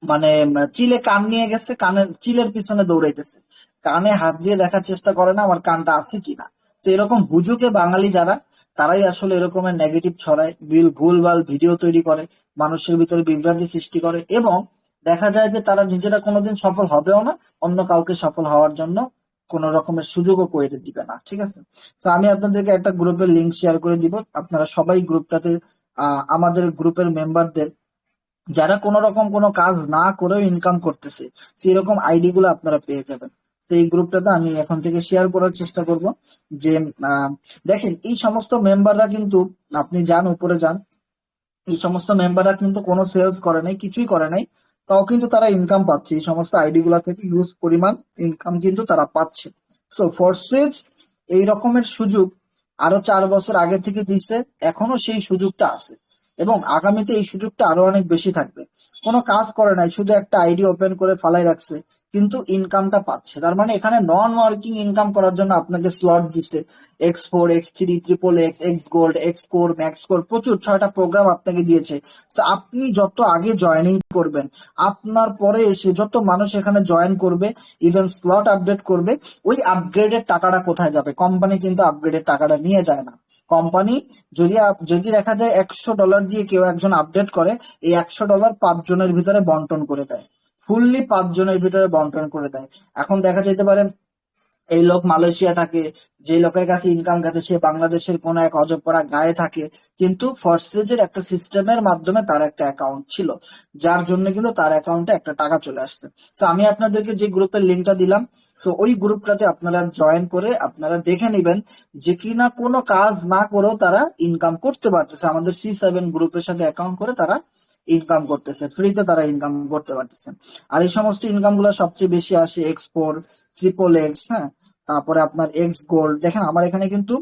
মানে চিলে কান নিয়ে গেছে, কানের চিলের পিছনে দৌড়াইতেছে, কানে হাত দিয়ে দেখার চেষ্টা করে না আমার কানটা আছে কিনা। তো এরকম হুজুকে বাঙালি যারা, তারাই আসলে এরকমের নেগেটিভ ছড়ায়, ভুলভাল ভিডিও তৈরি করে, মানুষের ভিতরে বিভ্রান্তি সৃষ্টি করে, এবং দেখা যায় যে তারা নিজেরা কোনোদিন সফল হবেও না, অন্য কাউকে সফল হওয়ার জন্য কোন রকমের সুযোগও করে দিবে না। ঠিক আছে, তো আমি আপনাদেরকে একটা গ্রুপের লিংক শেয়ার করে দিব, আপনারা সবাই গ্রুপটাতে আমাদের গ্রুপের মেম্বারদের যারা কোন রকম কোনো কাজ না করেও ইনকাম করতেছে, সেরকম আইডি গুলো আপনারা পেয়ে যাবেন। সেই গ্রুপটাতে আমি এখন থেকে শেয়ার করার চেষ্টা করব যে দেখেন এই সমস্ত মেম্বাররা কিন্তু, আপনি যান উপরে যান, এই সমস্ত মেম্বাররা কিন্তু কোনো সেলস করে নাই, কিছুই করে নাই, তাও কিন্তু তারা ইনকাম পাচ্ছে, এই সমস্ত আইডি গুলা থেকে ইউজ পরিমাণ ইনকাম কিন্তু তারা পাচ্ছে। সো ফরসেজ এই রকমের সুযোগ আরো 4 বছর আগে থেকে দিচ্ছে, এখনো সেই সুযোগটা আছে এবং আগামীতে এই সুযোগটা আরো অনেক বেশি থাকবে। কোনো কাজ করে নাই, শুধু একটা আইডি ওপেন করে ফালাই রাখছে, কিন্তু ইনকামটা পাচ্ছে। তার মানে এখানে নন ওয়ার্কিং ইনকাম করার জন্য আপনাকে স্লট দিচ্ছে, X4, X3, XXX, x gold, Xcore, Maxcore, প্রচুর 6টা প্রোগ্রাম আপনাকে দিয়েছে। So, আপনি যত আগে জয়েনিং করবেন, আপনার পরে এসে যত মানুষ এখানে জয়েন করবে, ইভেন স্লট আপডেট করবে, ওই আপগ্রেডের টাকাটা কোথায় যাবে? কোম্পানি কিন্তু আপগ্রেডের টাকাটা নিয়ে যায় না। কোম্পানি যদি দেখা যায় $100 দিয়ে কেউ একজন আপডেট করে, এই $100 5 জনের ভিতরে বন্টন করে দেয়, ফুললি 5 জনের ভিতরে বন্টন করে দেয়। এখন দেখা যেতে পারে এই লোক মালয়েশিয়া থাকে, যে লোকের কাছে ইনকাম গেছে সে বাংলাদেশের কোন এক অজপাড়া গায়ে থাকে, কিন্তু ফরসেজের একটা সিস্টেমের মাধ্যমে তার একটা অ্যাকাউন্ট ছিল, যার জন্য কিন্তু তার অ্যাকাউন্টে একটা টাকা চলে আসছে। সো আমি আপনাদেরকে যে গ্রুপের লিঙ্কটা দিলাম, সো ওই গ্রুপটাতে আপনারা জয়েন করে আপনারা দেখে নেবেন যে কিনা কোনো কাজ না করেও তারা ইনকাম করতে পারতেছে। আমাদের C7 গ্রুপের সাথে অ্যাকাউন্ট করে তারা ইনকাম করতেছে, ফ্রিতে তারা ইনকাম করতে পারতেছে। আর এই সমস্ত ইনকাম গুলো সবচেয়ে বেশি আসে X4, XXX, হ্যাঁ, তারপরে আপনার এক্স গোল্ড। দেখেন আমার এখানে কিন্তু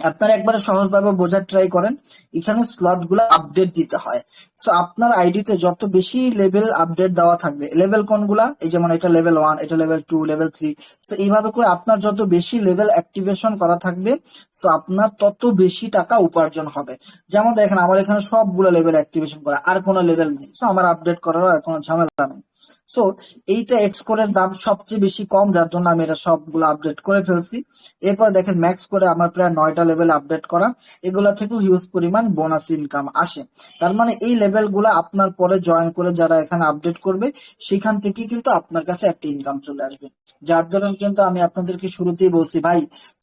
আপনারা একবারে সহজভাবে বোঝার ট্রাই করেন। এখানে স্লট গুলো আপডেট দিতে হয়। সো আপনার আইডিতে যত বেশি লেভেল আপডেট দেওয়া থাকবে, লেভেল কোনগুলা, এই যেমন এটা লেভেল 1, এটা লেভেল 2, লেভেল 3, সো এইভাবে করে আপনার যত বেশি লেভেল অ্যাক্টিভেশন করা থাকবে, সো আপনার তত বেশি টাকা উপার্জন হবে। যেমন দেখেন আমার এখানে সবগুলো লেভেল অ্যাক্টিভেশন করা, আর কোনো লেভেল নেই, সো আমার আপডেট করার আর কোনো ঝামেলা নেই। সো এইটা এক্স কোরের দাম সবচেয়ে বেশি কম, যার জন্য আমি এটা সবগুলো আপডেট করে ফেলছি। এরপর দেখেন ম্যাক্স করে আমার প্রায় 9টা লেভেল আপডেট করা, এগুলা থেকেও হিউজ পরিমাণ বোনাস ইনকাম আসে। তার মানে এই লেভেল গুলা আপনার পরে জয়েন করে যারা এখানে আপডেট করবে, সেখান থেকে কিন্তু আপনার কাছে একটা ইনকাম চলে আসবে। যার ধরুন কিন্তু আমি আপনাদেরকে শুরুতেই বলছি ভাই,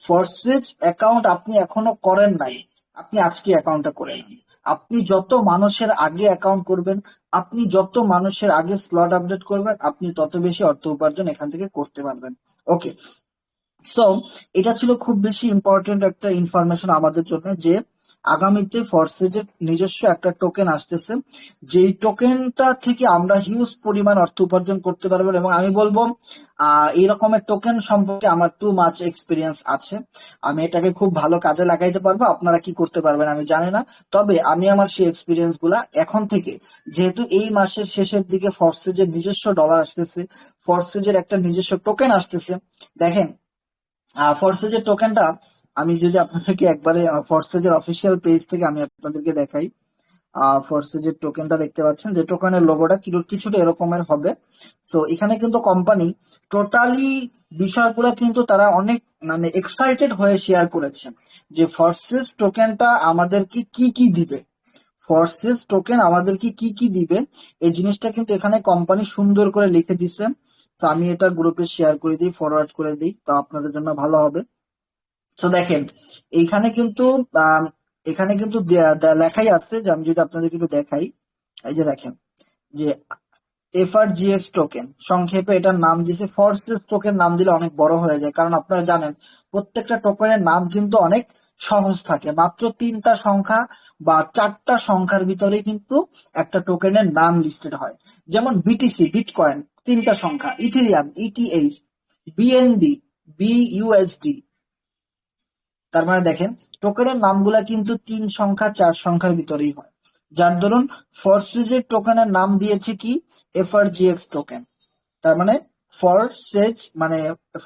ফরসেজ অ্যাকাউন্ট আপনি এখনো করেন নাই, আপনি আজকে অ্যাকাউন্টটা করে নেন। আপনি যত মানুষের আগে অ্যাকাউন্ট করবেন, আপনি যত মানুষের আগে স্লট আপডেট করবেন, আপনি তত বেশি অর্থ উপার্জন এখান থেকে করতে পারবেন। ওকে, সো এটা ছিল খুব বেশি ইম্পর্টেন্ট একটা ইনফরমেশন আমাদের জন্য, যে আগামীতে ফরসেজের নিজস্ব একটা টোকেন আসতেছে, যেই টোকেনটা থেকে আমরা হিউজ পরিমাণ অর্থ উপার্জন করতে পারবো। এবং আমি বলবো এই রকমের টোকেন সম্পর্কে আমার টু মাচ এক্সপিরিয়েন্স আছে, আমি এটাকে খুব ভালো কাজে লাগাইতে পারবো। আপনারা কি করতে পারবেন আমি জানি না, তবে আমি আমার সেই এক্সপিরিয়েন্স গুলা এখন থেকে, যেহেতু এই মাসের শেষের দিকে ফরসেজের নিজস্ব ডলার আসতেছে, ফরসেজের একটা নিজস্ব টোকেন আসতেছে। দেখেন ফরসেজের টোকেনটা আমি যদি আপনাদেরকে একবারে ফরসেজের অফিসিয়াল পেজ থেকে আমি আপনাদেরকে দেখাই, ফরসেজের টোকেনটা দেখতে পাচ্ছেন, যে টোকেনের লোগোটা কিছুটা এরকমের হবে। সো এখানে কিন্তু কোম্পানি টোটালি বিষয়গুলো কিন্তু তারা অনেক মানে এক্সাইটেড হয়ে শেয়ার করেছে, যে ফরসেজ টোকেনটা আমাদেরকে কি কি দিবে, ফরসেজ টোকেন আমাদেরকে কি কি দিবে, এই জিনিসটা কিন্তু এখানে কোম্পানি সুন্দর করে লিখে দিছে। তো আমি এটা গ্রুপে শেয়ার করে দিই, ফরওয়ার্ড করে দিই, তো আপনাদের জন্য ভালো হবে। তো দেখেন এইখানে কিন্তু আম, এখানে কিন্তু লেখাই আছে, যে আমি যদি আপনাদেরকে একটু দেখাই, এই যে দেখেন যে এফআরজিএক্স টোকেন, সংক্ষেপে এটার নাম দিয়েছে ফরসেজ টোকেন। নাম দিলে অনেক বড় হয়ে যায়, কারণ আপনারা জানেন প্রত্যেকটা টোকেনের নাম কিন্তু অনেক সহজ থাকে, মাত্র 3টা সংখ্যা বা 4টা সংখ্যার ভিতরে কিন্তু একটা টোকেনের নাম লিস্টেড হয়। যেমন বিটিসি, বিটকয়েন, 3টা সংখ্যা, ইথেরিয়াম, ইটিএইচ, বিএনবি, বিইউএসডি। তার মানে দেখেন টোকেনের নামগুলা কিন্তু 3 সংখ্যা 4 সংখ্যার ভিতরেই হয়। যার ধরুন ফরসেজের টোকেনের নাম দিয়েছে কি এফআরজিএক্স টোকেন। তার মানে ফরসেজ মানে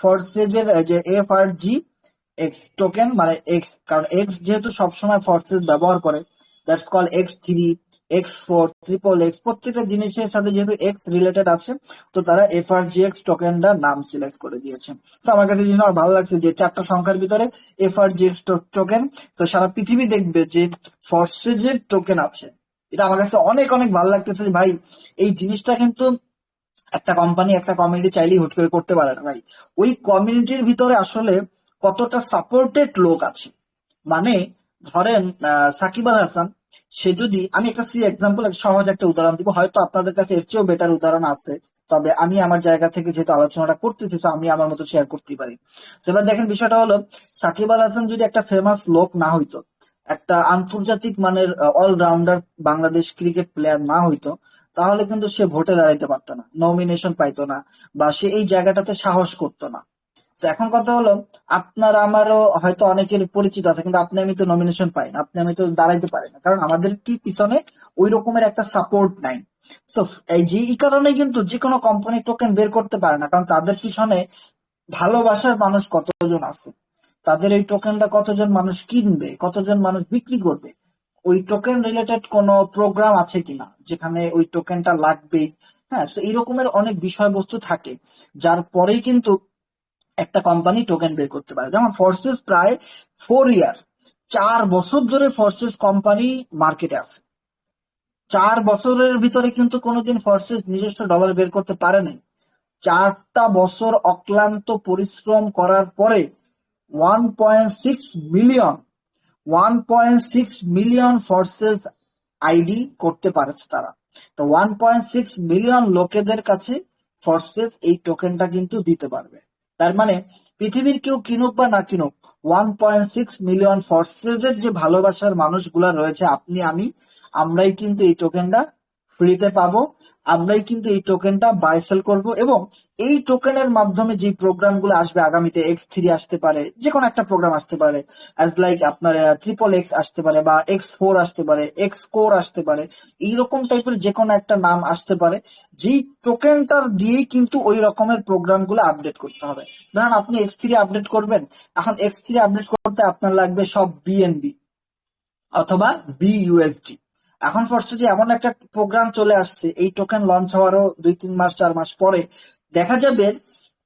ফরসেজের যে এফআরজি এক্স টোকেন, মানে এক্স, কারণ এক্স যেহেতু সবসময় ফরসেজ ব্যবহার করে, that's call X3, X4, triple x, প্রত্যেকটা জিনিসের সাথে যেহেতু এক্স রিলেটেড আছে, তো তারা এফআরজিএক্স টোকেনটার নাম সিলেক্ট করে দিয়েছে। তো আমার কাছে জিনিস আমার ভালো লাগছে যে 4টা সংখ্যার ভিতরে এফআরজিএক্স টোকেন, তো সারা পৃথিবী দেখবে যে ফরসেজের টোকেন আছে। এটা আমার কাছে অনেক অনেক ভালো লাগতেছে ভাই। এই জিনিসটা কিন্তু একটা কোম্পানি একটা কমিউনিটি চাইলেই হুট করে করতে পারে না ভাই। ওই কমিউনিটির ভিতরে আসলে কতটা সাপোর্টেড লোক আছে, মানে ধরেন সাকিব আল হাসান, সে যদি, আমি একটা এক্সাম্পল সহজ একটা উদাহরণ দিব, হয়তো আপনাদের কাছে এর চেয়েও বেটার উদাহরণ আছে, তবে আমি আমার জায়গা থেকে যেহেতু আলোচনাটা করতেছি, তো আমি আমার মতো শেয়ার করতে পারি। এবার দেখেন বিষয়টা হলো, সাকিব আল হাসান যদি একটা ফেমাস লোক না হইতো, একটা আন্তর্জাতিক মানের অলরাউন্ডার বাংলাদেশ ক্রিকেট প্লেয়ার না হইতো, তাহলে কিন্তু সে ভোটে দাঁড়াইতে পারতো না, নমিনেশন পাইতো না, বা সে এই জায়গাটাতে সাহস করতো না। তো এখন কথা হলো, আপনার আমারও হয়তো অনেকের পরিচিত আছে, কিন্তু আপনি আমি তো নমিনেশন পাই না, আপনি আমি তো দাঁড়াইতে পারি না, কারণ আমাদের কি পিছনে ওই রকমের একটা সাপোর্ট নাই। সো এই কারণে কিন্তু যে কোনো কোম্পানি টোকেন বের করতে পারে না, কারণ তাদের পিছনে ভালোবাসার মানুষ কতজন আছে, তাদের এই টোকেনটা কতজন মানুষ কিনবে, কতজন মানুষ বিক্রি করবে, ওই টোকেন রিলেটেড কোনো প্রোগ্রাম আছে কিনা যেখানে ওই টোকেনটা লাগবেই। হ্যাঁ, তো এইরকমের অনেক বিষয়বস্তু থাকে, যার পরেই কিন্তু একটা কোম্পানি টোকেন বের করতে পারে। যেমন ফোর্সেস প্রায় 4 ইয়ার, 4 বছর ধরে ফোর্সেস কোম্পানি মার্কেটে আছে। 4 বছরের ভিতরে কিন্তু কোনোদিন ফোর্সেস নিজস্ব ডলার বের করতে পারে নাই। 4টা বছর অক্লান্ত পরিশ্রম করার পরে 1.6 মিলিয়ন 1.6 মিলিয়ন ফোর্সেস আইডি করতে পারেছে তারা। তো 1.6 মিলিয়ন লোকেদের কাছে ফোর্সেস এই টোকেনটা কিন্তু দিতে পারবে। তার মানে পৃথিবীর কেউ কিনুক বা না কিনুক, 1.6 মিলিয়ন ফোর্সেস এর যে ভালোবাসার মানুষগুলা রয়েছে, আপনি আমি, আমরাই কিন্তু এই টোকেনটা ফ্রিতে পাবো, আমরাই কিন্তু এই টোকেনটা বাই সেল করবো, এবং এই টোকেনের মাধ্যমে যে প্রোগ্রাম গুলো আসবে আগামীতে, X3 আসতে পারে, যে কোনো একটা প্রোগ্রাম আসতে পারে, অ্যাজ লাইক আপনার XXX আসতে পারে, বা X4 আসতে পারে, X-Core আসতে পারে, এইরকম টাইপের যে কোনো একটা নাম আসতে পারে, যেই টোকেনটার দিয়েই কিন্তু ওই রকমের প্রোগ্রাম গুলো আপডেট করতে হবে। ধরেন আপনি X3 আপডেট করবেন, এখন X3 আপডেট করতে আপনার লাগবে সব BNB অথবা BUSD। এখন ফরছে যে এমন একটা প্রোগ্রাম চলে আসছে, এই টোকেন লঞ্চ হওয়ারও 2-3 মাস 4 মাস পরে দেখা যাবে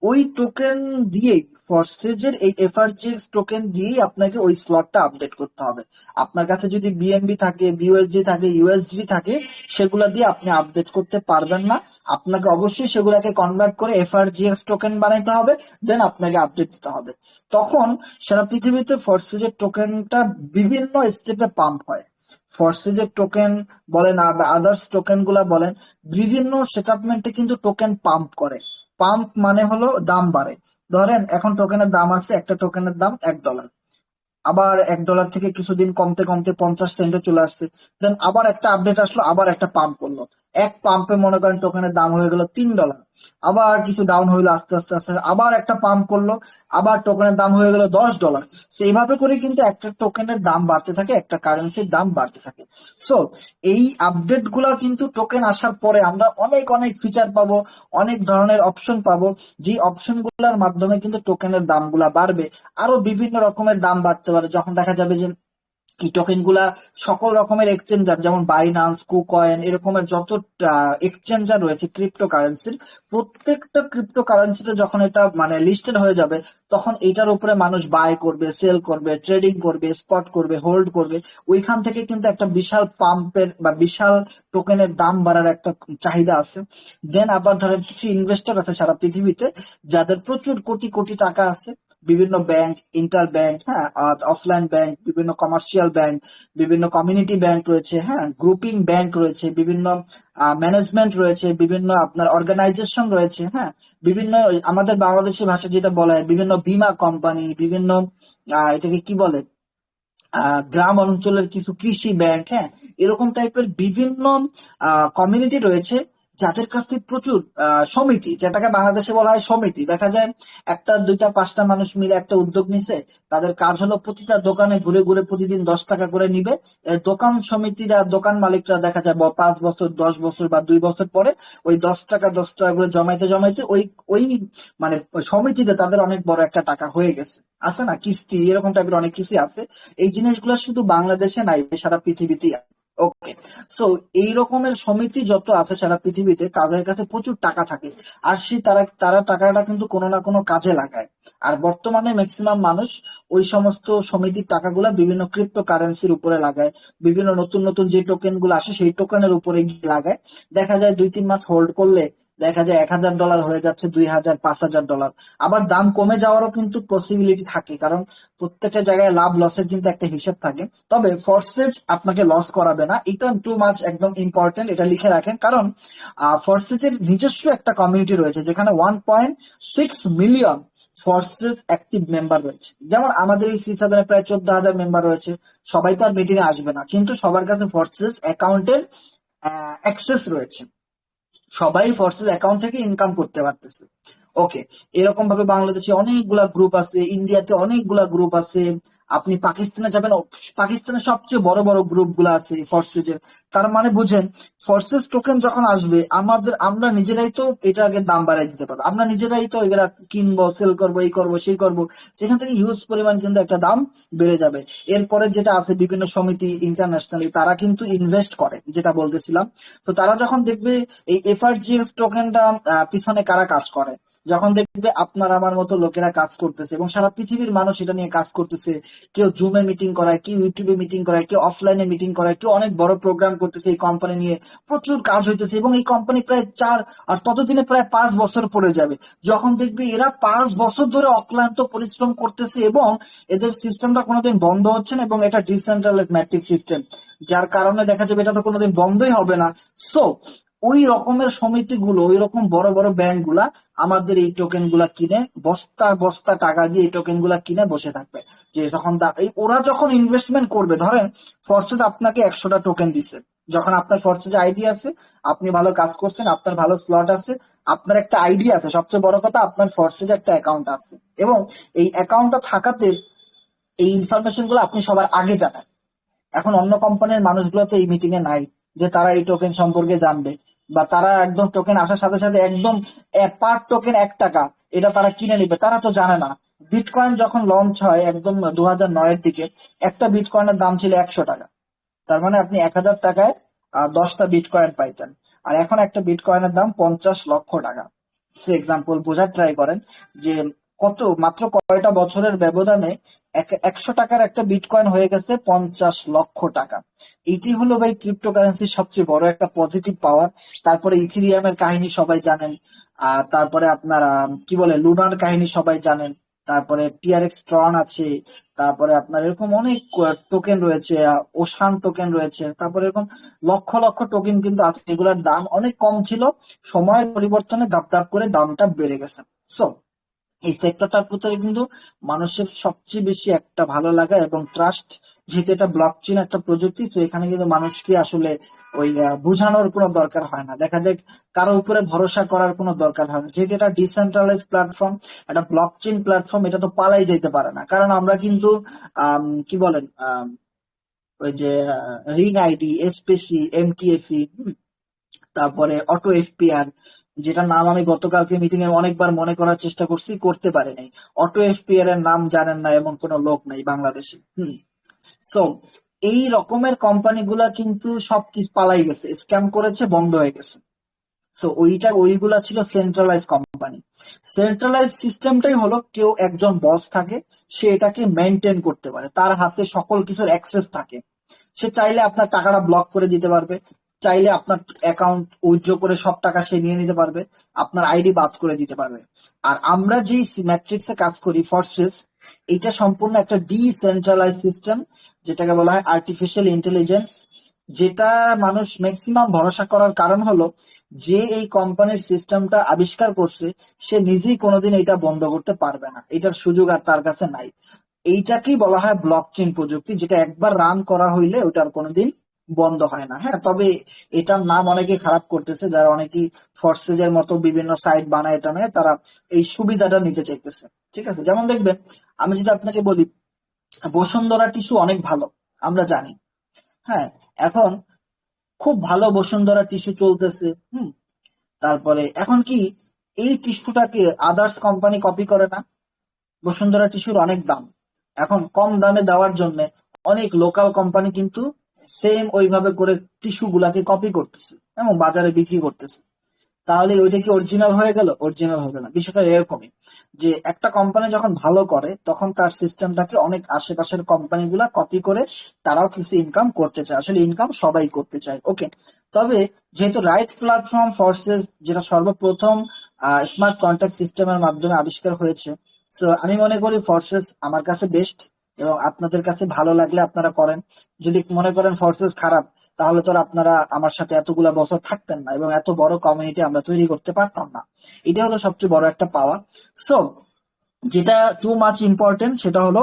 ওই টোকেন দিয়েই, ফরসেজের এই FRGX টোকেন দিয়েই আপনাকে ওই স্লটটা আপডেট করতে হবে। আপনার কাছে যদি BNB থাকে, BUSD থাকে, USD থাকে, সেগুলা দিয়ে আপনি আপডেট করতে পারবেন না। আপনাকে অবশ্যই সেগুলাকে কনভার্ট করে FRGX টোকেন বানাইতে হবে, দেন আপনাকে আপডেট দিতে হবে। তখন সারা পৃথিবীতে ফরসেজের টোকেনটা বিভিন্ন স্টেপে পাম্প হয়। ফরসেজের টোকেন বলেন বা আদার্স টোকেন গুলা বলেন, বিভিন্ন সেটলমেন্টে কিন্তু টোকেন পাম্প করে। পাম্প মানে হলো দাম বাড়ে। ধরেন এখন টোকেনের দাম আছে, একটা টোকেনের দাম $1, আবার $1 থেকে কিছুদিন কমতে কমতে 50 সেন্টে চলে আসছে, দেন আবার একটা আপডেট আসলো, আবার একটা পাম্প করলো, এক পাম্পে মনে করেন টোকেনের দাম হয়ে গেল $3, আবার কিছু ডাউন হইলো, আস্তে আস্তে আস্তে আবার একটা পাম্প করলো, আবার টোকেনের দাম হয়ে গেল $10। এইভাবে করে কিন্তু একটা টোকেনের দাম বাড়তে থাকে, একটা কারেন্সির দাম বাড়তে থাকে। সো এই আপডেট গুলা কিন্তু টোকেন আসার পরে আমরা অনেক অনেক ফিচার পাবো, অনেক ধরনের অপশন পাবো, যে অপশন গুলার মাধ্যমে কিন্তু টোকেনের দাম গুলা বাড়বে, আরো বিভিন্ন রকমের দাম বাড়তে পারে। যখন দেখা যাবে যে এই টোকেন গুলা সকল রকমের এক্সচেঞ্জার, যেমন বাইনান্স, কুকয়েন, এরকমের যত এক্সচেঞ্জার রয়েছে ক্রিপ্টো কারেন্সির, প্রত্যেকটা ক্রিপ্টো কারেন্সিতে যখন এটা মানে লিস্টেড হয়ে যাবে, তখন এটার উপরে মানুষ বাই করবে, সেল করবে, ট্রেডিং করবে, স্পট করবে, হোল্ড করবে। ওইখান থেকে কিন্তু একটা বিশাল পাম্পের বা বিশাল টোকেনের দাম বাড়ার একটা চাহিদা আছে। দেন আবার ধরেন কিছু ইনভেস্টর আছে সারা পৃথিবীতে, যাদের প্রচুর কোটি কোটি টাকা আছে, বিভিন্ন ব্যাংক, ইন্টার ব্যাংক, হ্যাঁ, অফলাইন ব্যাংক, বিভিন্ন কমার্শিয়াল ব্যাংক, বিভিন্ন কমিউনিটি ব্যাংক রয়েছে, হ্যাঁ, গ্রুপিং ব্যাংক রয়েছে, বিভিন্ন ম্যানেজমেন্ট রয়েছে, বিভিন্ন আপনার অর্গানাইজেশন রয়েছে, হ্যাঁ, বিভিন্ন আমাদের বাংলাদেশি ভাষা যেটা বলা হয় বিভিন্ন বীমা কোম্পানি, বিভিন্ন এটাকে কি বলে, গ্রাম অঞ্চলের কিছু কৃষি ব্যাংক, হ্যাঁ, এরকম টাইপের বিভিন্ন কমিউনিটি রয়েছে, যাদের কাছে প্রচুর সমিতি, যেটাকে বাংলাদেশে বলা হয় সমিতি। দেখা যায় একটা, দুইটা, পাঁচটা মানুষ মিলে একটা উদ্যোগ নিছে, তাদের কাজ হলো প্রতিটা দোকানে ঘুরে ঘুরে প্রতিদিন $10 করে নিবে। দোকান সমিতিরা, দোকান মালিকরা দেখা যায় 5 বছর, 10 বছর বা 2 বছর পরে ওই $10 করে জমাইতে জমাইতে ওই ওই মানে সমিতিতে তাদের অনেক বড় একটা টাকা হয়ে গেছে। আছে না কিস্তি, এরকম টাইপের অনেক কিছু আছে। এই জিনিসগুলো শুধু বাংলাদেশে নাই, সারা পৃথিবীতেই। ওকে, সো এই রকমের সমিতি যত আছে সারা পৃথিবীতে, তাদের কাছে প্রচুর টাকা থাকে, আর তারা তারা টাকাটা কিন্তু কোনো না কোনো কাজে লাগায়। আর বর্তমানে ম্যাক্সিমাম মানুষ ওই সমস্ত সমিতির টাকাগুলা বিভিন্ন ক্রিপ্টো কারেন্সির উপরে লাগায়, বিভিন্ন নতুন নতুন যে টোকেন গুলো আসে সেই টোকেনের উপরে গিয়ে লাগায়। দেখা যায় 2-3 মাস হোল্ড করলে দেখা যায় $1000 হয়ে যাচ্ছে $2000, $5000। আবার দাম কমে যাওয়ারও কিন্তু পসিবিলিটি থাকে, কারণ প্রত্যেকটা জায়গায় লাভ লসের কিন্তু একটা হিসাব থাকে। তবে ফরসেজ আপনাকে লস করাবে না, এটা টু মাচ একদম ইম্পর্টেন্ট, এটা লিখে রাখেন। কারণ ফরসেজের নিজস্ব একটা কমিউনিটি রয়েছে, যেখানে 1.6 মিলিয়ন ফরসেজ অ্যাক্টিভ মেম্বার রয়েছে। যেমন আমাদের এই C7 এ প্রায় 14,000 মেম্বার রয়েছে। সবাই তো আর মিটিং এ আসবে না, কিন্তু সবার কাছে ফরসেজ অ্যাকাউন্টের অ্যাক্সেস রয়েছে, সবাই ফরসেজ অ্যাকাউন্ট থেকে ইনকাম করতে পারতেছে। ওকে, এরকম ভাবে বাংলাদেশে অনেকগুলা গ্রুপ আছে, ইন্ডিয়াতে অনেকগুলা গ্রুপ আছে, আপনি পাকিস্তানে যাবেন, পাকিস্তানের সবচেয়ে বড় বড় গ্রুপ গুলা আছে ফরসেজের। তার মানে বুঝেন, ফরসেজ টোকেন যখন আসবে, আমরা নিজেরাই তো এটাকে দাম বাড়াই দিতে পারবো, আমরা নিজেরাই তো এগুলা কিনবো, সেল করবো, এই করবো, সেই করবো, সেখান থেকে হিউজ পরিমাণ কিন্তু একটা দাম বেড়ে যাবে। এরপরে যেটা আছে, বিভিন্ন সমিতি ইন্টারন্যাশনালি তারা কিন্তু ইনভেস্ট করে, যেটা বলতেছিলাম। তো তারা যখন দেখবে এই FRGX টোকেনটা পিছনে কারা কাজ করে, যখন দেখবে আপনার আমার মতো লোকেরা কাজ করতেছে এবং সারা পৃথিবীর মানুষ এটা নিয়ে কাজ করতেছে, কেউ জুমে মিটিং করায়, কেউ ইউটিউবে মিটিং করায়, কেউ অফলাইনে মিটিং করায়, কেউ অনেক বড় প্রোগ্রাম করতেছে, এই কোম্পানি নিয়ে প্রচুর কাজ হইতেছে, এবং এই কোম্পানি প্রায় 4 আর ততদিনে প্রায় 5 বছর পড়ে যাবে। যখন দেখবে এরা 5 বছর ধরে অক্লান্ত পরিশ্রম করতেছে এবং এদের সিস্টেমটা কোনোদিন বন্ধ হচ্ছে না, এবং এটা ডিসেন্ট্রালাইজড ম্যাট্রিক সিস্টেম, যার কারণে দেখা যাবে এটা তো কোনোদিন বন্ধই হবে না। সো ওই রকমের সমিতিগুলো, ওই রকম বড় বড় ব্যাংক গুলা আমাদের এই টোকেন গুলা কিনে বস্তা বস্তা টাকা দিয়ে এই টোকেন গুলা কিনে বসে থাকবে। যে যখন ওরা যখন ইনভেস্টমেন্ট করবে, ধরেন ফরসেজ আপনাকে 100টা টোকেন দিচ্ছে, যখন আপনার ফরসেজে আইডি আছে, আপনি ভালো কাজ করছেন, আপনার ভালো স্লট আছে, আপনার একটা আইডি আছে, সবচেয়ে বড় কথা আপনার ফরসেজে একটা অ্যাকাউন্ট আছে, এবং এই অ্যাকাউন্টটা থাকাতে এই ইনফরমেশন গুলো আপনি সবার আগে জানেন। এখন অন্য কোম্পানির মানুষগুলো তো এই মিটিং এ নাই যে তারা এই টোকেন সম্পর্কে জানবে, বা তারা একদম টোকেন আসার সাথে সাথে একদম পার টোকেন 1 টাকা এটা তারা কিনে নিবে, তারা তো জানে না। বিটকয়েন যখন লঞ্চ হয় একদম 2009-এর দিকে, একটা বিটকয়েনের দাম ছিল 100 টাকা। তার মানে আপনি 1000 টাকায় 10টা বিটকয়েন পাইতেন। আর এখন একটা বিটকয়েনের দাম 50 লক্ষ টাকা। সে এক্সাম্পল বোঝার ট্রাই করেন যে কত, মাত্র কয়টা বছরের ব্যবধানে 100 টাকার একটা বিটকয়েন হয়ে গেছে 50 লক্ষ টাকা। এটি হলো ভাই ক্রিপ্টোকারেন্সির সবচেয়ে বড় একটা পজিটিভ পাওয়ার। তারপরে ইথিরিয়ামের কাহিনী সবাই জানেন, তারপরে আপনার কি বলে লুনার কাহিনী সবাই জানেন, তারপরে টিআরএক্স ট্রন আছে, তারপরে আপনার এরকম অনেক টোকেন রয়েছে, ওশান টোকেন রয়েছে, তারপরে এরকম লক্ষ লক্ষ টোকেন কিন্তু আছে, এগুলোর দাম অনেক কম ছিল, সময়ের পরিবর্তনে ধাপ ধাপ করে দামটা বেড়ে গেছে। সো এই সেক্টরটার প্রতি কিন্তু মানুষের সবচেয়ে বেশি একটা ভালো লাগা এবং ট্রাস্ট, যেহেতু এটা ব্লকচেন একটা প্রযুক্তি, তো এখানে কিন্তু মানুষকে আসলে ওই বোঝানোর কোনো দরকার হয় না, দেখা যায় কারো উপরে ভরসা করার কোনো দরকার হয় না, যেহেতু এটা ডিসেন্ট্রালাইজ প্ল্যাটফর্ম, একটা ব্লকচেন প্ল্যাটফর্ম, এটা তো পালাই যেতে পারে না। কারণ আমরা কিন্তু কি বলেন ওই যে রিং আইডি, এসপিসি, এমটিএফই, তারপরে অটো এফপিআর, যেটার নাম আমি গতকালকে মিটিং এ অনেকবার মনে করার চেষ্টা করছি, করতে পারি নাই। অটো এফপিআর এর নাম জানেন না এমন কোন লোক নাই বাংলাদেশে। সো এই রকমের কোম্পানিগুলা কিন্তু সব কিছু পালাই গেছে, স্ক্যাম করেছে, বন্ধ হয়ে গেছে। সো ওইগুলা ছিল সেন্ট্রালাইজ কোম্পানি। সেন্ট্রালাইজ সিস্টেমটাই হলো কেউ একজন বস থাকে, সে এটাকে মেনটেন করতে পারে, তার হাতে সকল কিছুর অ্যাক্সেস থাকে। সে চাইলে আপনার টাকাটা ব্লক করে দিতে পারবে, চাইলে আপনার অ্যাকাউন্ট উইথড্র করে সব টাকা সে নিয়ে নিতে পারবে, আপনার আইডি বাদ করে দিতে পারবে। আর আমরা যেই ম্যাট্রিক্সে কাজ করি ফরসেস, এটা সম্পূর্ণ একটা ডিসেন্ট্রালাইজ সিস্টেম, যেটাকে বলা হয় আর্টিফিশিয়াল ইন্টেলিজেন্স, যেটা মানুষ ম্যাক্সিমাম ভরসা করার কারণ হলো যে এই কোম্পানির সিস্টেমটা আবিষ্কার করছে সে নিজেই কোনোদিন এটা বন্ধ করতে পারবে না, এটার সুযোগ আর তার কাছে নাই। এইটাকেই বলা হয় ব্লকচেন প্রযুক্তি, যেটা একবার রান করা হইলে ওটার কোনোদিন বন্ধ হয় না। হ্যাঁ, তবে এটার নাম অনেকে খারাপ করতেছে, যারা অনেকেই ফরসেজের মতো বিভিন্ন সাইট বানায় টানায় তারা এই সুবিধাটা নিতে চাইতেছে। ঠিক আছে, যেমন দেখবেন আমি যদি আপনাকে বলি বসুন্ধরা টিস্যু অনেক ভালো, আমরা জানি। হ্যাঁ, এখন খুব ভালো বসুন্ধরা টিস্যু চলতেছে। তারপরে এখন কি এই টিস্যুটাকে আদার্স কোম্পানি কপি করে না? বসুন্ধরা টিস্যুর অনেক দাম, এখন কম দামে দেওয়ার জন্য অনেক লোকাল কোম্পানি কিন্তু সেম ওইভাবে করে টিস্যু গুলাকে কপি করতেছে এবং বাজারে বিক্রি করতেছে। তাহলে ওইটা কি অরিজিনাল হয়ে গেল? অরিজিনাল হবে না। বিষয়টা এরকমই যে একটা কোম্পানি যখন ভালো করে তখন তার সিস্টেমটাকে অনেক আশেপাশের কোম্পানিগুলা কপি করে তারাও কিছু ইনকাম করতে চায়। আসলে ইনকাম সবাই করতে চায়, ওকে। তবে যেহেতু রাইট প্ল্যাটফর্ম ফরসেস, যেটা সর্বপ্রথম স্মার্ট কন্ট্যাক্ট সিস্টেমের মাধ্যমে আবিষ্কার হয়েছে, সো আমি মনে করি ফরসেস আমার কাছে বেস্ট, এবং আপনাদের কাছে ভালো লাগলে আপনারা করেন। যদি মনে করেন ফরসেস খারাপ, তাহলে তো আর আপনারা আমার সাথে এতগুলা বছর থাকতেন না এবং এত বড় কমিউনিটি আমরা তৈরি করতে পারতাম না। এটা হলো সবচেয়ে বড় একটা পাওয়া। সো যেটা টু মাচ ইম্পর্টেন্ট সেটা হলো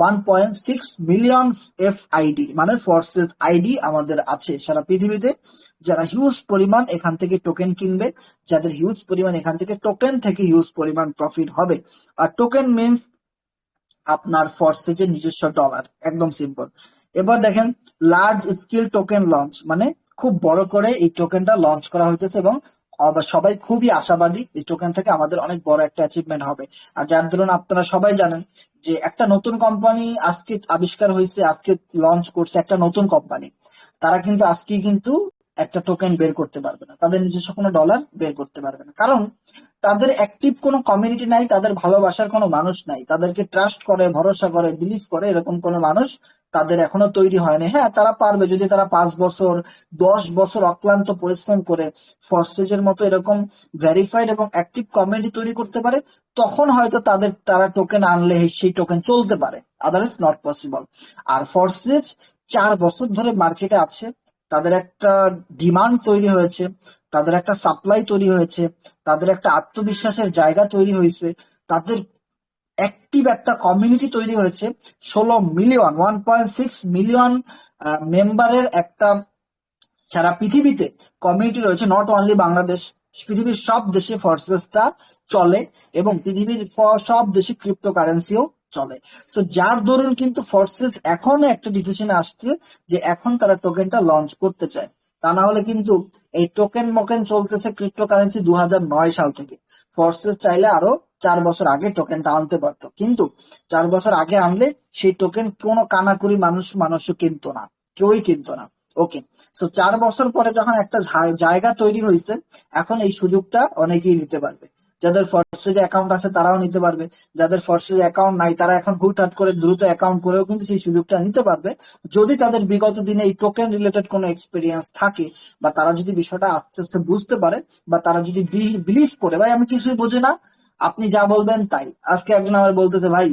1.6 মিলিয়ন এফআইডি মানে ফরসেস আইডি আমাদের আছে সারা পৃথিবীতে, যারা হিউজ পরিমাণ এখান থেকে টোকেন কিনবে, যাদের হিউজ পরিমাণ এখান থেকে টোকেন থেকে হিউজ পরিমাণ প্রফিট হবে। আর টোকেন মিনস আপনার ফরসেজের নিজস্ব ডলার, একদম সিম্পল। এবার দেখেন লার্জ স্কেল টোকেন লঞ্চ, মানে খুব বড় করে এই টোকেনটা লঞ্চ করা হইতেছে এবং সবাই খুবই আশাবাদী এই টোকেন থেকে আমাদের অনেক বড় একটা অ্যাচিভমেন্ট হবে। আর যার ধরুন আপনারা সবাই জানেন যে একটা নতুন কোম্পানি আজকে আবিষ্কার হয়েছে, আজকে লঞ্চ করছে একটা নতুন কোম্পানি, তারা কিন্তু আজকে কিন্তু একটা টোকেন বের করতে পারবে না, তাদের নিজস্ব কোনো ডলার বের করতে পারবে না, কারণ তাদের অ্যাক্টিভ কোনো কমিউনিটি নাই, তাদের ভালোবাসার কোনো মানুষ নাই, তাদেরকে ট্রাস্ট করে, ভরসা করে, বিলিভ করে এরকম কোনো মানুষ তাদের এখনো তৈরি হয়নি। হ্যাঁ, তারা পারবে যদি তারা 5 বছর 10 বছর অক্লান্ত পরিশ্রম করে ফরসেজের মতো এরকম ভেরিফাইড এবং অ্যাক্টিভ কমিউনিটি তৈরি করতে পারে, তখন হয়তো তারা টোকেন আনলে সেই টোকেন চলতে পারে, আদারওয়াইজ নট পসিবল। আর ফরসেজ 4 বছর ধরে মার্কেটে আছে, তাদের একটা ডিমান্ড তৈরি হয়েছে, তাদের একটা সাপ্লাই তৈরি হয়েছে, তাদের একটা আত্মবিশ্বাসের জায়গা তৈরি হয়েছে, তাদের অ্যাক্টিভ একটা কমিউনিটি তৈরি হয়েছে, 16 মিলিয়ন 1.6 মিলিয়ন মেম্বারের একটা সারা পৃথিবীতে কমিউনিটি রয়েছে, নট অনলি বাংলাদেশ, পৃথিবীর সব দেশে ফোর্সেসটা চলে এবং পৃথিবীর সব দেশে ক্রিপ্টোকারেন্সিও চলে। সো যার দরুন কিন্তু ফোর্সেস এখন একটা ডিসিশনে আসছে যে এখন তারা টোকেনটা লঞ্চ করতে চায়। তা না হলে কিন্তু এই টোকেন মোকেন চলতেছে ক্রিপ্টোকারেন্সি 2009 সাল থেকে। ফোর্সেস চাইলে আরো 4 বছর আগে টোকেনটা আনতে পারতো, কিন্তু 4 বছর আগে আনলে সেই টোকেন কোনো কানাকুরি মানুষও কিনতো না, কেউই কিনতো না। ওকে, সো 4 বছর পরে যখন একটা জায়গা তৈরি হয়েছে, এখন এই সুযোগটা অনেকেই নিতে পারবে। যাদের ফোর্সেজে অ্যাকাউন্ট আছে তারাও নিতে পারবে, যাদের ফোর্সেজে অ্যাকাউন্ট নাই তারা এখন হুটহাট করে দ্রুত অ্যাকাউন্ট করেও কিন্তু সেই সুযোগটা নিতে পারবে, যদি তাদের বিগত দিনে এই টোকেন রিলেটেড কোনো এক্সপিরিয়েন্স থাকে, বা তারা যদি বিষয়টা আস্তে আস্তে বুঝতে পারে, বা তারা যদি বিলিভ করে ভাই আমি কিছুই বুঝি না, আপনি যা বলবেন তাই। আজকে একজন আমার বলতেছে ভাই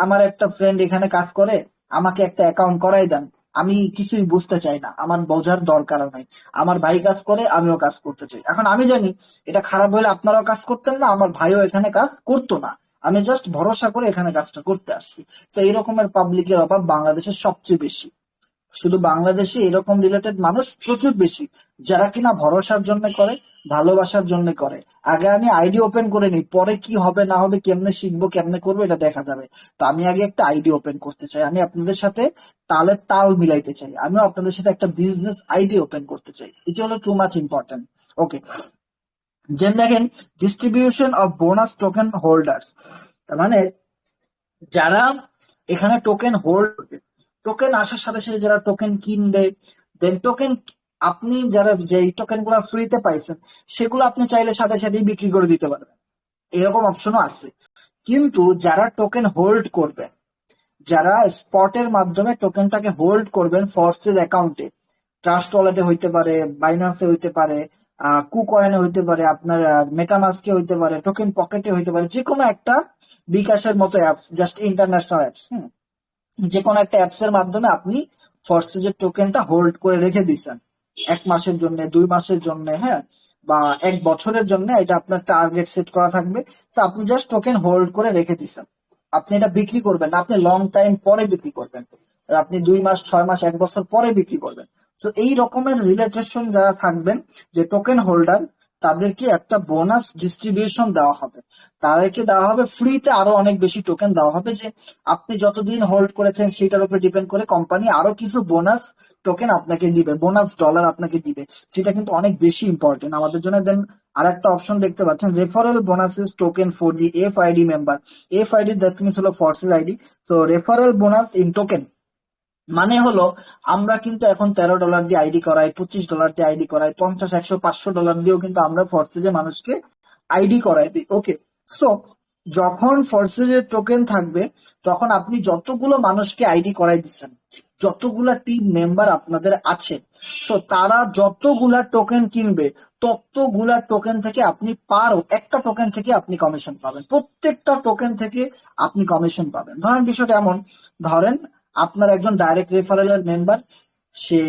আমার একটা ফ্রেন্ড এখানে কাজ করে, আমাকে একটা অ্যাকাউন্ট করাই দেন, আমি কিছুই বুঝতে চাই না, আমার বোঝার দরকার নাই, আমার ভাই কাজ করে আমিও কাজ করতে চাই। এখন আমি জানি এটা খারাপ হলে আপনারাও কাজ করতেন না, আমার ভাইও এখানে কাজ করতো না, আমি জাস্ট ভরসা করে এখানে কাজটা করতে আসছি। তো এই রকমের পাবলিকের অভাব বাংলাদেশের সবচেয়ে বেশি। শুধু বাংলাদেশে এরকম রিলেটেড মানুষ প্রচুর বেশি, যারা কিনা ভরসার জন্য করে, ভালোবাসার জন্য করে। আগে আমি আইডি ওপেন করে নিই, পরে কি হবে না হবে, কেমনে শিখবো কেমনে করবো এটা দেখা যাবে। তো আমি আগে একটা আইডি ওপেন করতে চাই, আমি আপনাদের সাথে তালে তাল মিলাইতে চাই, আমিও আপনাদের সাথে একটা বিজনেস আইডি ওপেন করতে চাই। এটি হলো টু মাচ ইম্পর্টেন্ট। ওকে, যেন দেখেন distribution of bonus token holders, তার মানে যারা এখানে টোকেন হোল্ড করবে, টোকেন আসার সাথে সাথে যারা টোকেন কিনবে, দেন টোকেন আপনি যারা যে টোকেন গুলা ফ্রিতে পাইছেন সেগুলো আপনি চাইলে সাথে সাথেই বিক্রি করে দিতে পারবেন, এরকম অপশনও আছে। কিন্তু যারা টোকেন হোল্ড করবে, যারা স্পটের মাধ্যমে টোকেনটাকে হোল্ড করবেন ফোর্সেস অ্যাকাউন্টে, ট্রাস্ট ওয়ালেটে হইতে পারে, বাইন্যান্সে হইতে পারে, কুকয়েনে হইতে পারে, আপনার মেটামাস্কে হইতে পারে, টোকেন পকেটে হইতে পারে, যে কোনো একটা বিকাশের মতো অ্যাপস, জাস্ট ইন্টারন্যাশনাল অ্যাপস, যে কোনো একটা অ্যাপস এর মাধ্যমে আপনি ফোর্সেজের টোকেনটা হোল্ড করে রেখে দিচ্ছেন 1 মাসের জন্য, 2 মাসের জন্য, হ্যাঁ, বা 1 বছরের জন্য, এটা আপনার টার্গেট সেট করা থাকবে। তো আপনি জাস্ট টোকেন হোল্ড করে রেখে দিচ্ছেন, আপনি এটা বিক্রি করবেন না, আপনি লং টাইম পরে বিক্রি করবেন, আপনি 2 মাস, 6 মাস, 1 বছর পরে বিক্রি করবেন। তো এই রকমের রিলেটেশন যারা থাকবেন, যে টোকেন হোল্ডার, তাদেরকে একটা বোনাস ডিস্ট্রিবিউশন দেওয়া হবে, তাদেরকে দেওয়া হবে ফ্রিতে আরো অনেক বেশি টোকেন দেওয়া হবে, যে আপনি যতদিন হোল্ড করেছেন সেটার উপরে ডিপেন্ড করে কোম্পানি আরো কিছু বোনাস টোকেন আপনাকে দিবে, বোনাস ডলার আপনাকে দিবে, সেটা কিন্তু অনেক বেশি ইম্পর্টেন্ট আমাদের জন্য। দেন আর একটা অপশন দেখতে পাচ্ছেন, referral bonuses token for the FID member. FID that means হলো ফোর্সেস আইডি। তো রেফারেল বোনাস ইন টোকেন মানে হলো আমরা কিন্তু এখন $13 দিয়ে আইডি করাই, $25 দিয়ে আইডি করাই, 50, 100, $500 দিয়েও কিন্তু আমরা ফোর্সেজে মানুষকে আইডি করাই দিই। ওকে, সো যখন ফোর্সেজের টোকেন থাকবে তখন আপনি যতগুলো মানুষকে আইডি করাই দিচ্ছেন, যতগুলা টিম মেম্বার আপনাদের আছে, সো তারা যতগুলা টোকেন কিনবে ততগুলা টোকেন থেকে আপনি একটা টোকেন থেকে আপনি কমিশন পাবেন, প্রত্যেকটা টোকেন থেকে আপনি কমিশন পাবেন। ধরেন বিষয়টা এমন, ধরেন আপনার একজন ডাইরেক্ট রেফারেলের মেম্বার, সে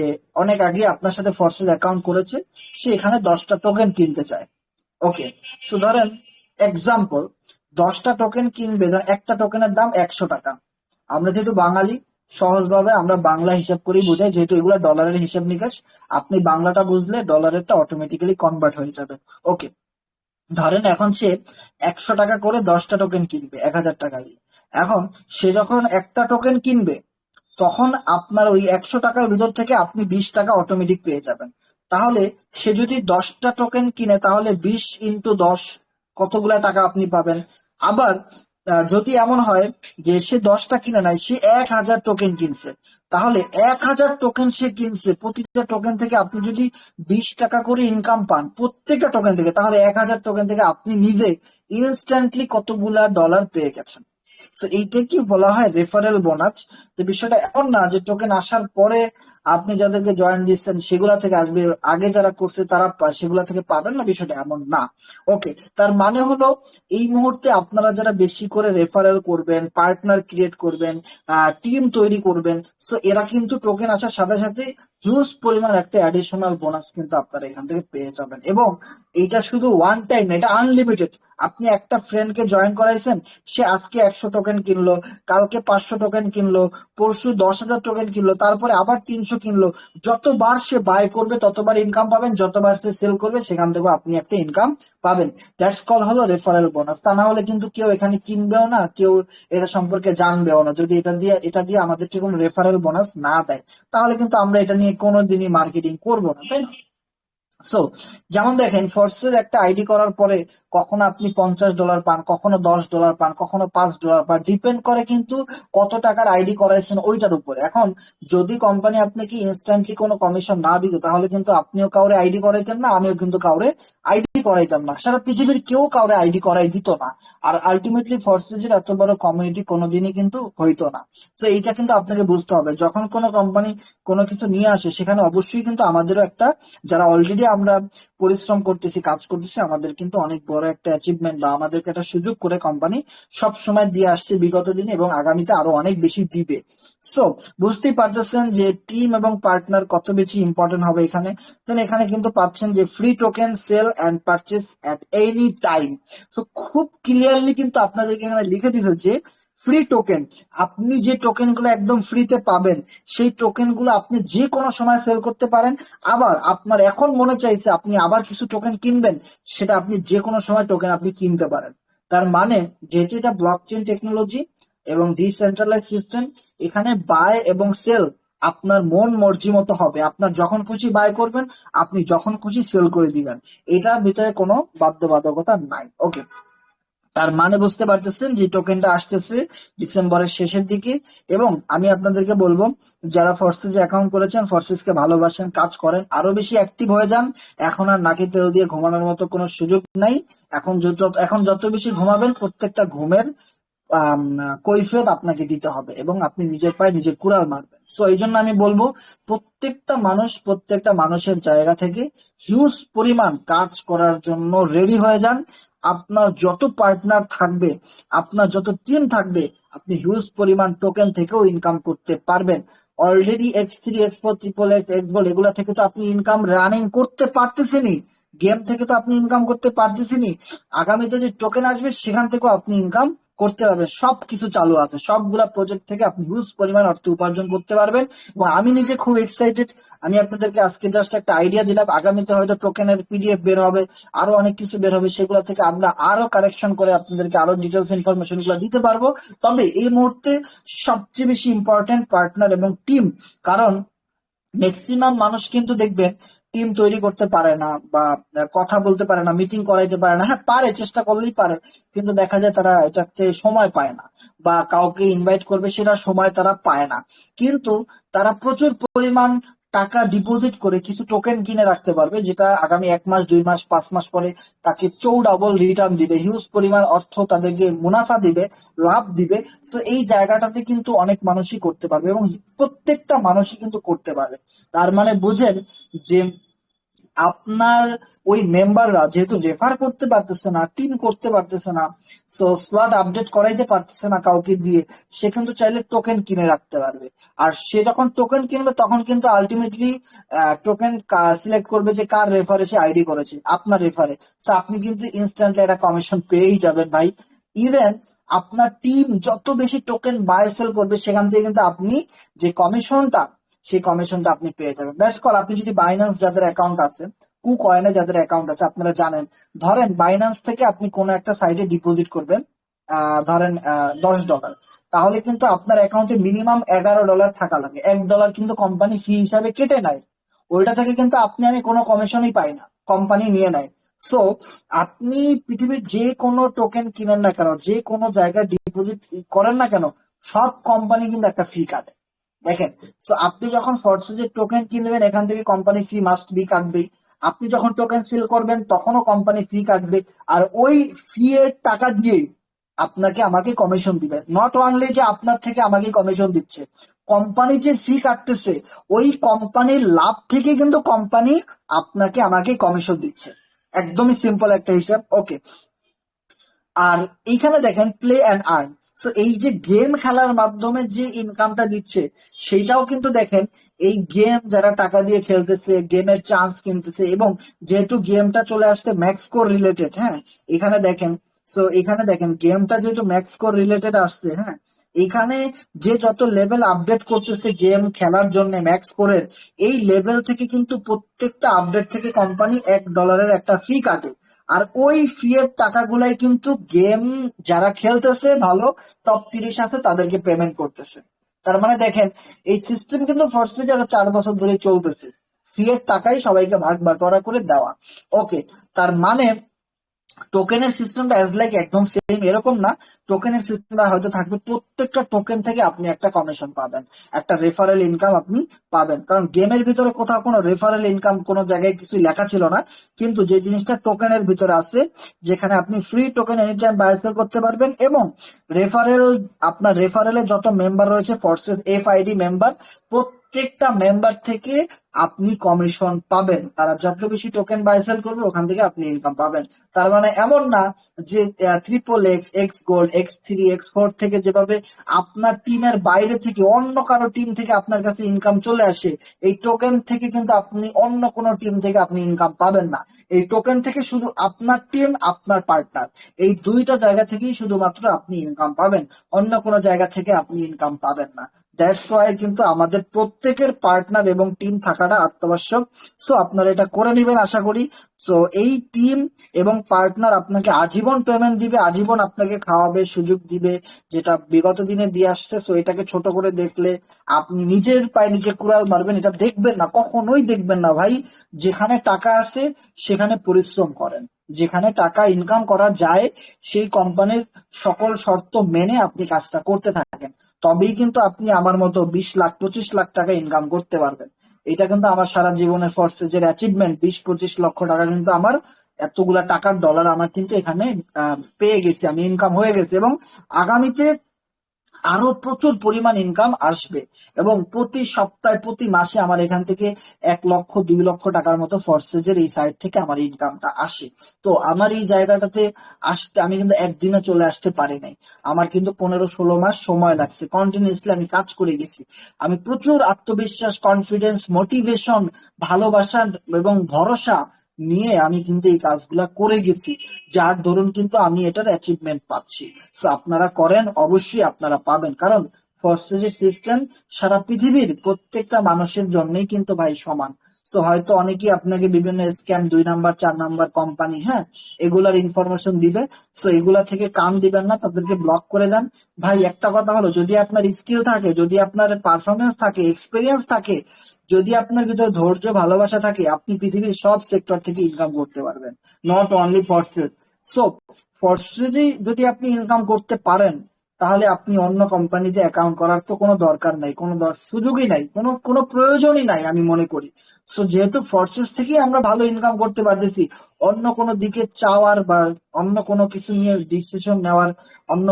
অনেক আগে আপনার সাথে ফোর্সেস অ্যাকাউন্ট করেছে, সে এখানে 10টা টোকেন কিনতে চায়। ওকে, সো ধরেন এক্সাম্পল 10টা টোকেন কিনবে, ধর একটা টোকেনের দাম 100 টাকা। আমরা যেহেতু বাঙালি, সহজভাবে আমরা বাংলা হিসাব করেই বোঝাই, যেহেতু এগুলো ডলারের হিসাব নিকাশ, আপনি বাংলাটা বুঝলে ডলারেরটা অটোমেটিক্যালি কনভার্ট হয়ে যাবে। ওকে, ধরেন এখন সে 100 টাকা করে 10টা টোকেন কিনবে 1000 টাকা দিয়ে। এখন সে যখন একটা টোকেন কিনবে তখন আপনার ওই 100 টাকার ভিতর থেকে আপনি 20 টাকা অটোমেটিক পেয়ে যাবেন। তাহলে সে যদি 10টা টোকেন কিনে তাহলে 20 ইন্টু 10 কতগুলা টাকা আপনি পাবেন। আবার যদি এমন হয় যে সে 10টা কিনে নাই, সে 1000 টোকেন কিনছে, তাহলে 1000 টোকেন সে কিনছে, প্রতিটা টোকেন থেকে আপনি যদি 20 টাকা করে ইনকাম পান প্রত্যেকটা টোকেন থেকে, তাহলে 1000 টোকেন থেকে আপনি নিজে ইনস্ট্যান্টলি কতগুলা ডলার পেয়ে গেছেন। তো এইটা কি বলা হয় রেফারেল বোনাস। তো বিষয়টা এমন না যে টোকেন আসার পরে আপনি যাদেরকে জয়েন দিচ্ছেন সেগুলা থেকে আসবে, আগে যারা করছে তারা সেগুলা থেকে পাবেন না, বিষয়টা এমন না। ওকে, তার মানে হলো এই মুহূর্তে আপনারা যারা বেশি করে রেফারেল করবেন, পার্টনার ক্রিয়েট করবেন, টিম তৈরি করবেন, তো এরা কিন্তু টোকেন আসার সাথে সাথে হিউজ পরিমাণ একটা অ্যাডিশনাল বোনাস কিন্তু আপনারা এখান থেকে পেয়ে যাবেন। এবং এইটা শুধু ওয়ান টাইম, এটা আনলিমিটেড। আপনি একটা ফ্রেন্ডকে জয়েন করাইছেন, সে আজকে 100 টোকেন কিনলো, কালকে 500 টোকেন কিনলো, পরশু 10,000 টোকেন কিনলো, তারপরে আবার 300 কিনলো। যতবার সে বাই করবে ততবার ইনকাম পাবেন, যতবার সে সেল করবে সেখান থেকে আপনি একটা ইনকাম পাবেন। দ্যাটস কল হলো রেফারেল বোনাস। তা না হলে কিন্তু কেউ এখানে কিনবেও না, কেউ এটা সম্পর্কে জানবেও না। যদি এটা দিয়ে আমাদেরকে কোনো রেফারেল বোনাস না দেয়, তাহলে কিন্তু আমরা এটা নিয়ে কোনোদিনই মার্কেটিং করবো না, তাই না? সো যেমন দেখেন, ফোর্সেস একটা আইডি করার পরে কখনো আপনি $50 পান, কখনো $10 পান, কখনো $5 পান, ডিপেন্ড করে কিন্তু কত টাকার আইডি করাইছেন ওইটার উপরে। এখন যদি কোম্পানি আপনাকে ইনস্ট্যান্টলি কোনো কমিশন না দিত, তাহলে কিন্তু আপনিও কাউরে আইডি করাইতেন না, আমিও কিন্তু কাউরে আইডি করাইতাম না, সারা পৃথিবীর কেউ কাউরে আইডি করাই দিত না। আর আলটিমেটলি ফোর্সেসের এত বড় কমিউনিটি কোনোদিনই কিন্তু হইতো না। তো এইটা কিন্তু আপনাকে বুঝতে হবে, যখন কোনো কোম্পানি কোনো কিছু নিয়ে আসে, সেখানে অবশ্যই কিন্তু আমাদেরও একটা, যারা অলরেডি আমরা পরিশ্রম করতেছি, কাজ করতেছি, আমাদের কিন্তু অনেক বড় একটা অ্যাচিভমেন্ট বা আমাদেরকে একটা সুযোগ করে কোম্পানি সব সময় দিয়ে আসছে বিগত দিনে, এবং আগামীতে আরো অনেক বেশি দিবে। সো বুঝতেই পারতেছেন যে টিম এবং পার্টনার কত বেশি ইম্পর্টেন্ট হবে এখানে। দেন এখানে কিন্তু পাচ্ছেন যে free token sell and purchase at any time. So খুব ক্লিয়ারলি কিন্তু আপনাদেরকে এখানে লিখে দিতে যে ফ্রি টোকেন, আপনি যে টোকেন গুলো একদম ফ্রিতে পাবেন, সেই টোকেন গুলো আপনি যে কোনো সময় সেল করতে পারেন। আবার আপনার এখন মনে চাইছে আপনি আবার কিছু টোকেন কিনবেন, সেটা আপনি যে কোনো সময় টোকেন আপনি কিনতে পারেন। তার মানে যেহেতু এটা ব্লকচেন টেকনোলজি এবং ডিসেন্ট্রালাইজ সিস্টেম, এখানে বাই এবং সেল আপনার মন মর্জি মতো হবে। আপনার যখন খুশি বাই করবেন, আপনি যখন খুশি সেল করে দিবেন, এটার ভিতরে কোনো বাধ্যবাধকতা নাই। ওকে, তার মানে বুঝতে পারতেছেন যে টোকেনটা আসতেছে ডিসেম্বরের শেষের দিকে। এবং আমি আপনাদেরকে বলবো, যারা ফোর্সেসে অ্যাকাউন্ট করেছেন, ফোর্সেসকে ভালোবাসেন, কাজ করেন, আরো বেশি অ্যাক্টিভ হয়ে যান। এখন আর নাকে তেল দিয়ে ঘুমানোর মতো কোনো সুযোগ নাই। এখন যত বেশি ঘুমাবেন, প্রত্যেকটা ঘুমের কৈফিয়ত আপনাকে দিতে হবে, এবং আপনি নিজের পায়ে নিজে কুড়াল মারবেন। সো এই জন্য আমি বলবো, প্রত্যেকটা মানুষের জায়গা থেকে হিউজ পরিমাণ কাজ করার জন্য রেডি হয়ে যান। আপনার যত পার্টনার থাকবে, আপনার যত টিম থাকবে, আপনি হিউজ পরিমাণ টোকেন থেকেও ইনকাম করতে পারবেন। Already X3, X4, XXX, Xgold এগুলা থেকে তো আপনি ইনকাম রানিং করতে পারতেছেনই, গেম থেকে তো আপনি ইনকাম করতে পারতেছেনই। আগামীতে যে টোকেন আসবে, সেখান থেকেও আপনি ইনকাম করতে পারবেন। সবকিছু চালু আছে, সবগুলা প্রজেক্ট থেকে আপনি হিউজ পরিমাণ অর্থ উপার্জন করতে পারবেন। এবং আমি নিজে খুব এক্সাইটেড। আমি আপনাদেরকে আজকে জাস্ট একটা আইডিয়া দিলাম, আগামীতে হয়তো টোকেনের পিডিএফ বের হবে, আরো অনেক কিছু বের হবে, সেগুলো থেকে আমরা আরো কারেকশন করে আপনাদেরকে আরো ডিটেলস ইনফরমেশন গুলো দিতে পারবো। তবে এই মুহূর্তে সবচেয়ে বেশি ইম্পর্টেন্ট পার্টনার এবং টিম। কারণ ম্যাক্সিমাম মানুষ কিন্তু দেখবেন টিম তৈরি করতে পারে না, বা কথা বলতে পারে না, মিটিং করাইতে পারে না। হ্যাঁ পারে, চেষ্টা করলেই পারে, কিন্তু দেখা যায় তারা এটাতে সময় পায় না, বা কাউকে ইনভাইট করবে সেটা সময় তারা পায় না। কিন্তু তারা প্রচুর পরিমাণ টাকা ডিপোজিট করে কিছু টোকেন কিনে রাখতে পারবে, যেটা আগামী 1 মাস, 2 মাস, 5 মাস পরে তাকে চৌডাবল রিটার্ন দিবে, হিউজ পরিমাণ অর্থ তাদেরকে মুনাফা দিবে, লাভ দিবে। সো এই জায়গাটাতে কিন্তু অনেক মানুষই করতে পারবে, এবং প্রত্যেকটা মানুষই কিন্তু করতে পারবে। তার মানে বুঝেন যে আপনার ওই মেম্বাররা যেহেতু রেফার করতে পারতেছে না, টিম করতে পারতেছে না, সো স্লট আপডেট করাইতে পারতেছে না কাউকে দিয়ে, সে কিন্তু চাইলে টোকেন কিনে রাখতে পারবে। আর সে যখন টোকেন কিনবে, তখন কিন্তু আলটিমেটলি টোকেন সিলেক্ট করবে যে কার রেফারে সে আইডি করেছে, আপনার রেফারে। সো আপনি কিন্তু ইনস্ট্যান্টলি একটা কমিশন পেয়েই যাবেন ভাই। ইভেন আপনার টিম যত বেশি টোকেন বাই সেল করবে, সেখান থেকে কিন্তু আপনি যে কমিশনটা, সেই কমিশনটা আপনি পেয়ে যাবেন। That's call. আপনি যদি বাইন্যান্স যাদের অ্যাকাউন্ট আছে, কুকয়েনে যাদের অ্যাকাউন্ট আছে, আপনারা জানেন, ধরেন বাইন্যান্স থেকে আপনি কোনো একটা সাইটে ডিপোজিট করবেন, ধরেন $10, তাহলে কিন্তু আপনার অ্যাকাউন্টে মিনিমাম $11 থাকা লাগে। $1 কিন্তু কোম্পানি ফি হিসাবে কেটে নেয়, ওইটা থেকে কিন্তু আমি কোনো কমিশনই পাই না, কোম্পানি নিয়ে নেয়। সো আপনি পৃথিবীর যে কোনো টোকেন কিনেন না কেন, যে কোনো জায়গায় ডিপোজিট করেন না কেন, সব কোম্পানি কিন্তু একটা ফি কাটে। দেখেন, সো আপনি যখন ফরসেজের টোকেন কিনবেন, এখান থেকে কোম্পানি ফি মাস্ট বি কাটবেই। আপনি যখন টোকেন সেল করবেন, তখনও কোম্পানি ফি কাটবে। আর ওই ফি এর টাকা দিয়েই আপনাকে আমাকে কমিশন দিবে। নট অনলি যে আপনার থেকে আমাকে কমিশন দিচ্ছে, কোম্পানি যে ফি কাটতেছে, ওই কোম্পানির লাভ থেকে কিন্তু কোম্পানি আপনাকে আমাকে কমিশন দিচ্ছে। একদমই সিম্পল একটা হিসাব। ওকে, আর এইখানে দেখেন প্লে অ্যান্ড আর্ন। সো এই যে গেম খেলার মাধ্যমে যে ইনকামটা দিচ্ছে সেইটাও কিন্তু দেখেন, এই গেম যারা টাকা দিয়ে খেলতেছে, গেমের চান্স কিনতেছে, এবং যেহেতু গেমটা চলে আসছে ম্যাক্স কোর রিলেটেড, হ্যাঁ, এখানে দেখেন, সো এখানে দেখেন গেমটা যেহেতু ম্যাক্স কোর রিলেটেড আসছে, হ্যাঁ, এখানে যে যত লেভেল আপডেট করতেছে গেম খেলার জন্য ম্যাক্স কোরের, এই লেভেল থেকে কিন্তু প্রত্যেকটা আপডেট থেকে কোম্পানি $1 একটা ফি কাটে। আর ওই ফি এর টাকাগুলাই কিন্তু গেম যারা খেলতেছে ভালো টপ 30 আছে তাদেরকে পেমেন্ট করতেছে। তার মানে দেখেন, এই সিস্টেম কিন্তু ফরসেজ আরো 4 বছর ধরে চলতেছে, ফি এর টাকাই সবাইকে ভাগ বাটোয়ারা করে দেওয়া। ওকে, তার মানে টোকেনের সিস্টেমটা অ্যাজ লাইক একদম সেম এরকম না। টোকেনের সিস্টেমটা হয়তো থাকবে প্রত্যেকটা টোকেন থেকে আপনি একটা কমিশন পাবেন, একটা রেফারেল ইনকাম আপনি পাবেন। কারণ গেমের ভিতরে কোথাও কোনো রেফারেল ইনকাম কোনো জায়গায় কিছু লেখা ছিল না, কিন্তু যে জিনিসটা টোকেনের ভিতরে আছে, যেখানে আপনি free token any time buy sell করতে পারবেন, এবং রেফারেল, আপনার রেফারেলে যত মেম্বার রয়েছে ফোর্সেস FID মেম্বার, প্রত্যেকটা মেম্বার থেকে আপনি কমিশন পাবেন। তারা যত বেশি টোকেন বাই সেল করবে ওখান থেকে আপনি ইনকাম পাবেন। তার মানে এমন না যে XXX, x gold, X3, X4 থেকে যেভাবে আপনার টিমের বাইরে থেকে অন্য কারো টিম থেকে আপনার কাছে ইনকাম চলে আসে, এই টোকেন থেকে কিন্তু আপনি অন্য কোনো টিম থেকে আপনি ইনকাম পাবেন না। এই টোকেন থেকে শুধু আপনার টিম, আপনার পার্টনার, এই দুইটা জায়গা থেকেই শুধুমাত্র আপনি ইনকাম পাবেন, অন্য কোনো জায়গা থেকে আপনি ইনকাম পাবেন না। দ্যাটস ওয়াই কিন্তু আমাদের প্রত্যেকের পার্টনার এবং টিম থাকাটা অত্যাবশ্যক। সো আপনারা এটা করে নেবেন আশা করি। সো এই টিম এবং পার্টনার আপনাকে আজীবন পেমেন্ট দিবে, আজীবন আপনাকে খাওয়াবে, সুযোগ দিবে, যেটা বিগত দিনে দিয়ে আসছে। সো এটাকে ছোট করে দেখলে আপনি নিজের পায়ে নিজে কুড়াল মারবেন, এটা দেখবেন না, কখনোই দেখবেন না ভাই। যেখানে টাকা আছে সেখানে পরিশ্রম করেন, যেখানে টাকা ইনকাম করা যায় সেই কোম্পানির সকল শর্ত মেনে আপনি কাজটা করতে থাকেন, তবেই কিন্তু আপনি আমার মতো 20 লাখ 25 লাখ টাকা ইনকাম করতে পারবেন। এটা কিন্তু আমার সারা জীবনের ফরসেজের অ্যাচিভমেন্ট। 20-25 লক্ষ টাকা কিন্তু আমার, এতগুলা টাকার ডলার আমার কিন্তু এখানে পেয়ে গেছি, আমি ইনকাম হয়ে গেছে, এবং আগামীতে আরো প্রচুর পরিমাণ ইনকাম আসবে। এবং প্রতি সপ্তাহে প্রতি মাসে আমার এখান থেকে 1 লক্ষ 2 লক্ষ টাকার মতো ফরসেজের এই সাইড থেকে আমার ইনকামটা আসে। তো আমার এই জায়গাটাতে আসতে আমি কিন্তু একদিনে চলে আসতে পারি নাই, আমার কিন্তু 15-16 মাস সময় লাগছে, কন্টিনিউসলি আমি কাজ করে গেছি। আমি প্রচুর আত্মবিশ্বাস, কনফিডেন্স, মোটিভেশন, ভালোবাসা এবং ভরসা নিয়ে আমি কিন্তু এই কাজগুলা করে গেছি, যার দরুন কিন্তু আমি এটার অ্যাচিভমেন্ট পাচ্ছি। সো আপনারা করেন, অবশ্যই আপনারা পাবেন, কারণ ফরসেজের সিস্টেম সারা পৃথিবীর প্রত্যেকটা মানুষের জন্যই কিন্তু ভাই সমান। সো হয়তো অনেকেই আপনাকে বিভিন্ন স্ক্যাম, 2 নাম্বার 4 নাম্বার কোম্পানি, হ্যাঁ, এগুলার ইনফরমেশন দিবে। সো এগুলা থেকে কান দিবেন না, তাদেরকে ব্লক করে দেন। ভাই একটা কথা হলো, যদি আপনার স্কিল থাকে, যদি আপনার পারফরমেন্স থাকে, এক্সপিরিয়েন্স থাকে, যদি আপনার ভিতরে ধৈর্য, ভালোবাসা থাকে, আপনি পৃথিবীর সব সেক্টর থেকে ইনকাম করতে পারবেন, নট অনলি ফরসেজ। সো ফরসেজে যদি আপনি ইনকাম করতে পারেন, তাহলে আপনি অন্য কোম্পানিতে অ্যাকাউন্ট করার তো কোনো দরকার নাই, কোনো সুযোগই নাই, কোনো কোনো প্রয়োজনই নাই আমি মনে করি। সো যেহেতু ফরসেস থেকেই আমরা ভালো ইনকাম করতে পারতেছি, অন্য কোনো দিকে চাওয়ার বা অন্য কোনো কিছু নিয়ে ডিসিশন নেওয়ার, অন্য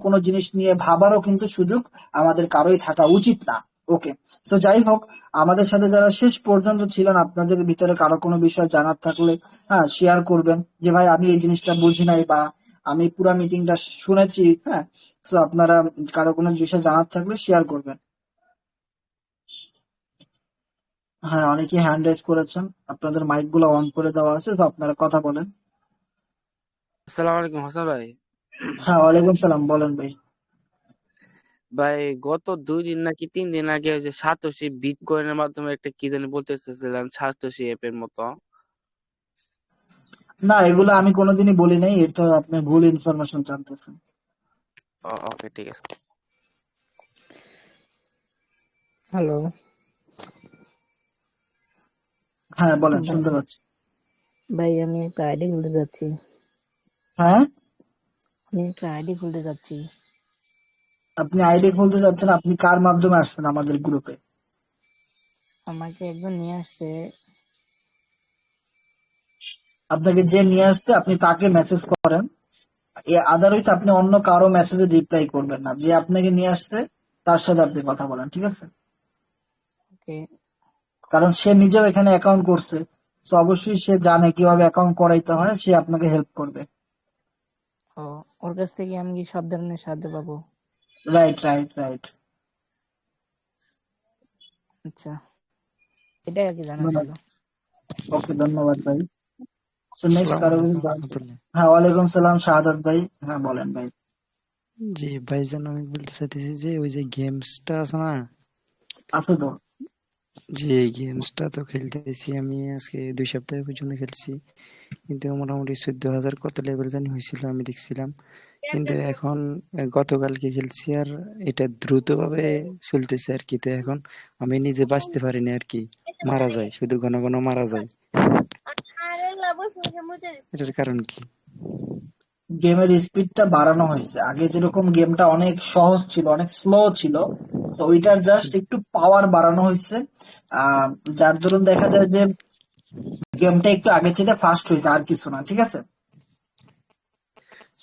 কোনো জিনিস নিয়ে ভাবারও কিন্তু সুযোগ আমাদের কারোই থাকা উচিত না। ওকে, সো যাই হোক, আমাদের সাথে যারা শেষ পর্যন্ত ছিলেন, আপনাদের ভিতরে কারো কোনো বিষয় জানার থাকলে হ্যাঁ শেয়ার করবেন, যে ভাই আমি এই জিনিসটা বুঝি নাই, বা আমি পুরো মিটিংটা শুনেছি, হ্যাঁ। সো আপনারা কারো কোনো বিষয় জানার থাকলে শেয়ার করবেন। হ্যাঁ, অনেকেই হ্যান্ড রাইজ করেছেন, আপনাদের মাইক গুলো অন করে দেওয়া আছে, তো আপনারা কথা বলেন। আসসালামু আলাইকুম হাসান ভাই। হ্যাঁ, ওয়ালাইকুম সালাম, বলেন ভাই। ভাই গত 2 দিন নাকি 3 দিন আগে ওই যে সাতোশি বিটকয়েনের মাধ্যমে একটা কি জানি বলতে চাচ্ছিলেন, সাতোশি অ্যাপ এর মতো। না, এগুলো আমি কোনোদিনই বলি নাই, এটা আপনি ভুল ইনফরমেশন জানতেছেন। ওকে, ঠিক আছে। হ্যালো হ্যাঁ বলেন, ভাই, শুনতে পাচ্ছি। ভাই আমি একটা আইডি খুলতে যাচ্ছি। হ্যাঁ, আপনি আইডি খুলতে যাচ্ছেন, আপনি কার মাধ্যমে আসছেন আমাদের গ্রুপে? আমাকে একজন নিয়ে আসছে। আপনাকে যে নিয়ে আসছে আপনি তাকে মেসেজ করেন, আদারওয়াইজ আপনি অন্য কারো মেসেজে রিপ্লাই করবেন না, যে আপনাকে নিয়ে আসছে তার সাথে আপনি কথা বলেন, ঠিক আছে? ওকে, কারণ সে নিজেও এখানে অ্যাকাউন্ট করছে, তো অবশ্যই সে জানে কিভাবে অ্যাকাউন্ট করাইতে হয়, সে আপনাকে হেল্প করবে। ও, ওর কাছ থেকে আমি কি সব ধরনের সাহায্য পাবো? Right right right. আচ্ছা, এটাই আর কি জানা ছিল। ওকে, ধন্যবাদ ভাই। সো নেক্সট আসসালামু কারো আলাইকুম কিছু রহমতুল্লাহ। হ্যাঁ, ওয়ালাইকুম সালাম শাহাদাত ভাই। হ্যাঁ বলেন ভাই। জি ভাইজান, আমি বলতে চাইতেছি যে ওই যে গেমসটা আছে না, আছে তো। যে এই গেমসটা তো খেলতেছি আমি আজকে 2 সপ্তাহ পর্যন্ত খেলছি, কিন্তু মোটামুটি 14,000 কত লেভেল জানি হয়েছিল আমি দেখছিলাম। কিন্তু এখন গতকালকে খেলছি আর এটা দ্রুতভাবে চলতেছে আর কি। তো এখন আমি নিজে বাঁচতে পারিনি আর কি, মারা যায়, শুধু ঘন ঘন মারা যায়। এটার কারণ কি? গেমের স্পিডটা বাড়ানো হয়েছে। আগে যেরকম গেমটা অনেক সহজ ছিল, অনেক স্লো ছিল, তো ওইটার জাস্ট একটু পাওয়ার বাড়ানো হয়েছে। আহ যার দরুন দেখা যায় যে গেমটা একটু আগে চেয়ে ফাস্ট হয়েছে, আর কিছু না, ঠিক আছে।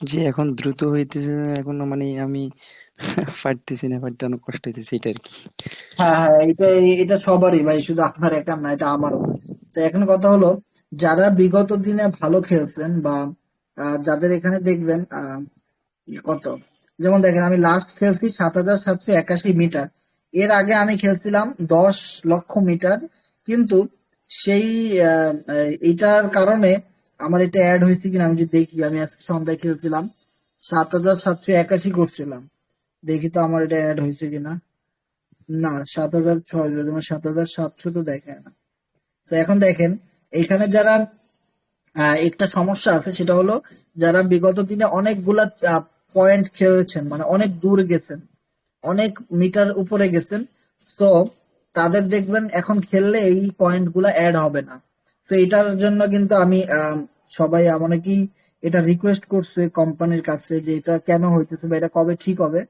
যে এখন দ্রুত হইতেছে, এখন মানে আমি পারতেছি না, পারতে অনেক কষ্ট হইতেছে, এটা আর কি। হ্যাঁ হ্যাঁ, এটা এটা সবারই ভাই, শুধু আপনার একার না, এটা আমারও। তো এখন কথা হলো, যারা বিগত দিনে ভালো খেলছেন বা যাদের এখানে দেখবেন কত, যেমন দেখেন আমি লাস্ট খেলছি 7,781 মিটার। এর আগে আমি খেলছিলাম 10 লক্ষ মিটার। কিন্তু সেই এটার কারণে আমার এটা অ্যাড হয়েছে কিনা আমি যদি দেখি, আমি আজকে সন্ধ্যায় খেলছিলাম 7,781 করছিলাম, দেখি তো আমার এটা অ্যাড হয়েছে কিনা। না, 7,600, তোমার 7,700 তো দেখায় না। তো এখন দেখেন, এখানে যারা একটা সমস্যা আছে, সেটা হলো যারা বিগত দিনে অনেকগুলা পয়েন্ট খেলেছেন, মানে অনেক দূর গেছেন, অনেক মিটার উপরে গেছেন, তো তাদের দেখবেন এখন খেললে এই পয়েন্ট গুলা অ্যাড হবে না। তো এটার জন্য কিন্তু আমি সবাই অনেকেই এটা রিকোয়েস্ট করছে কোম্পানির কাছে যে এটা কেন হইতেছে বা এটা কবে ঠিক হবে।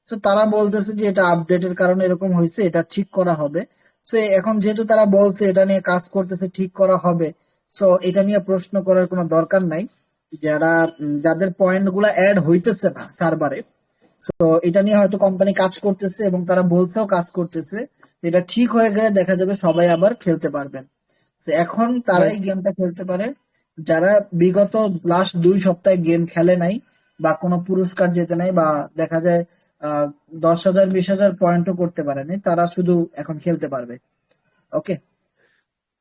তো তারা বলতেছে যে এটা আপডেটের কারণে এরকম হয়েছে, এটা ঠিক করা হবে। সো এখন যেহেতু তারা বলছে এটা নিয়ে কাজ করতেছে, ঠিক করা হবে, সো এটা নিয়ে প্রশ্ন করার কোনো দরকার নাই। যারা যাদের পয়েন্ট গুলা অ্যাড হইতেছে না সার্ভারে, তো এটা নিয়ে হয়তো কোম্পানি কাজ করতেছে এবং তারা বলছেও কাজ করতেছে। এটা ঠিক হয়ে গেলে দেখা যাবে সবাই আবার খেলতে পারবেন। তো এখন ভাই তারাই গেমটা খেলতে পারে যারা বিগত লাস্ট 2 সপ্তাহে গেম খেলে নাই বা কোনো পুরস্কার জেতে নাই, বা দেখা যায় 10,000 20,000 পয়েন্টও করতে পারেনি, তারা শুধু এখন খেলতে পারবে। ওকে।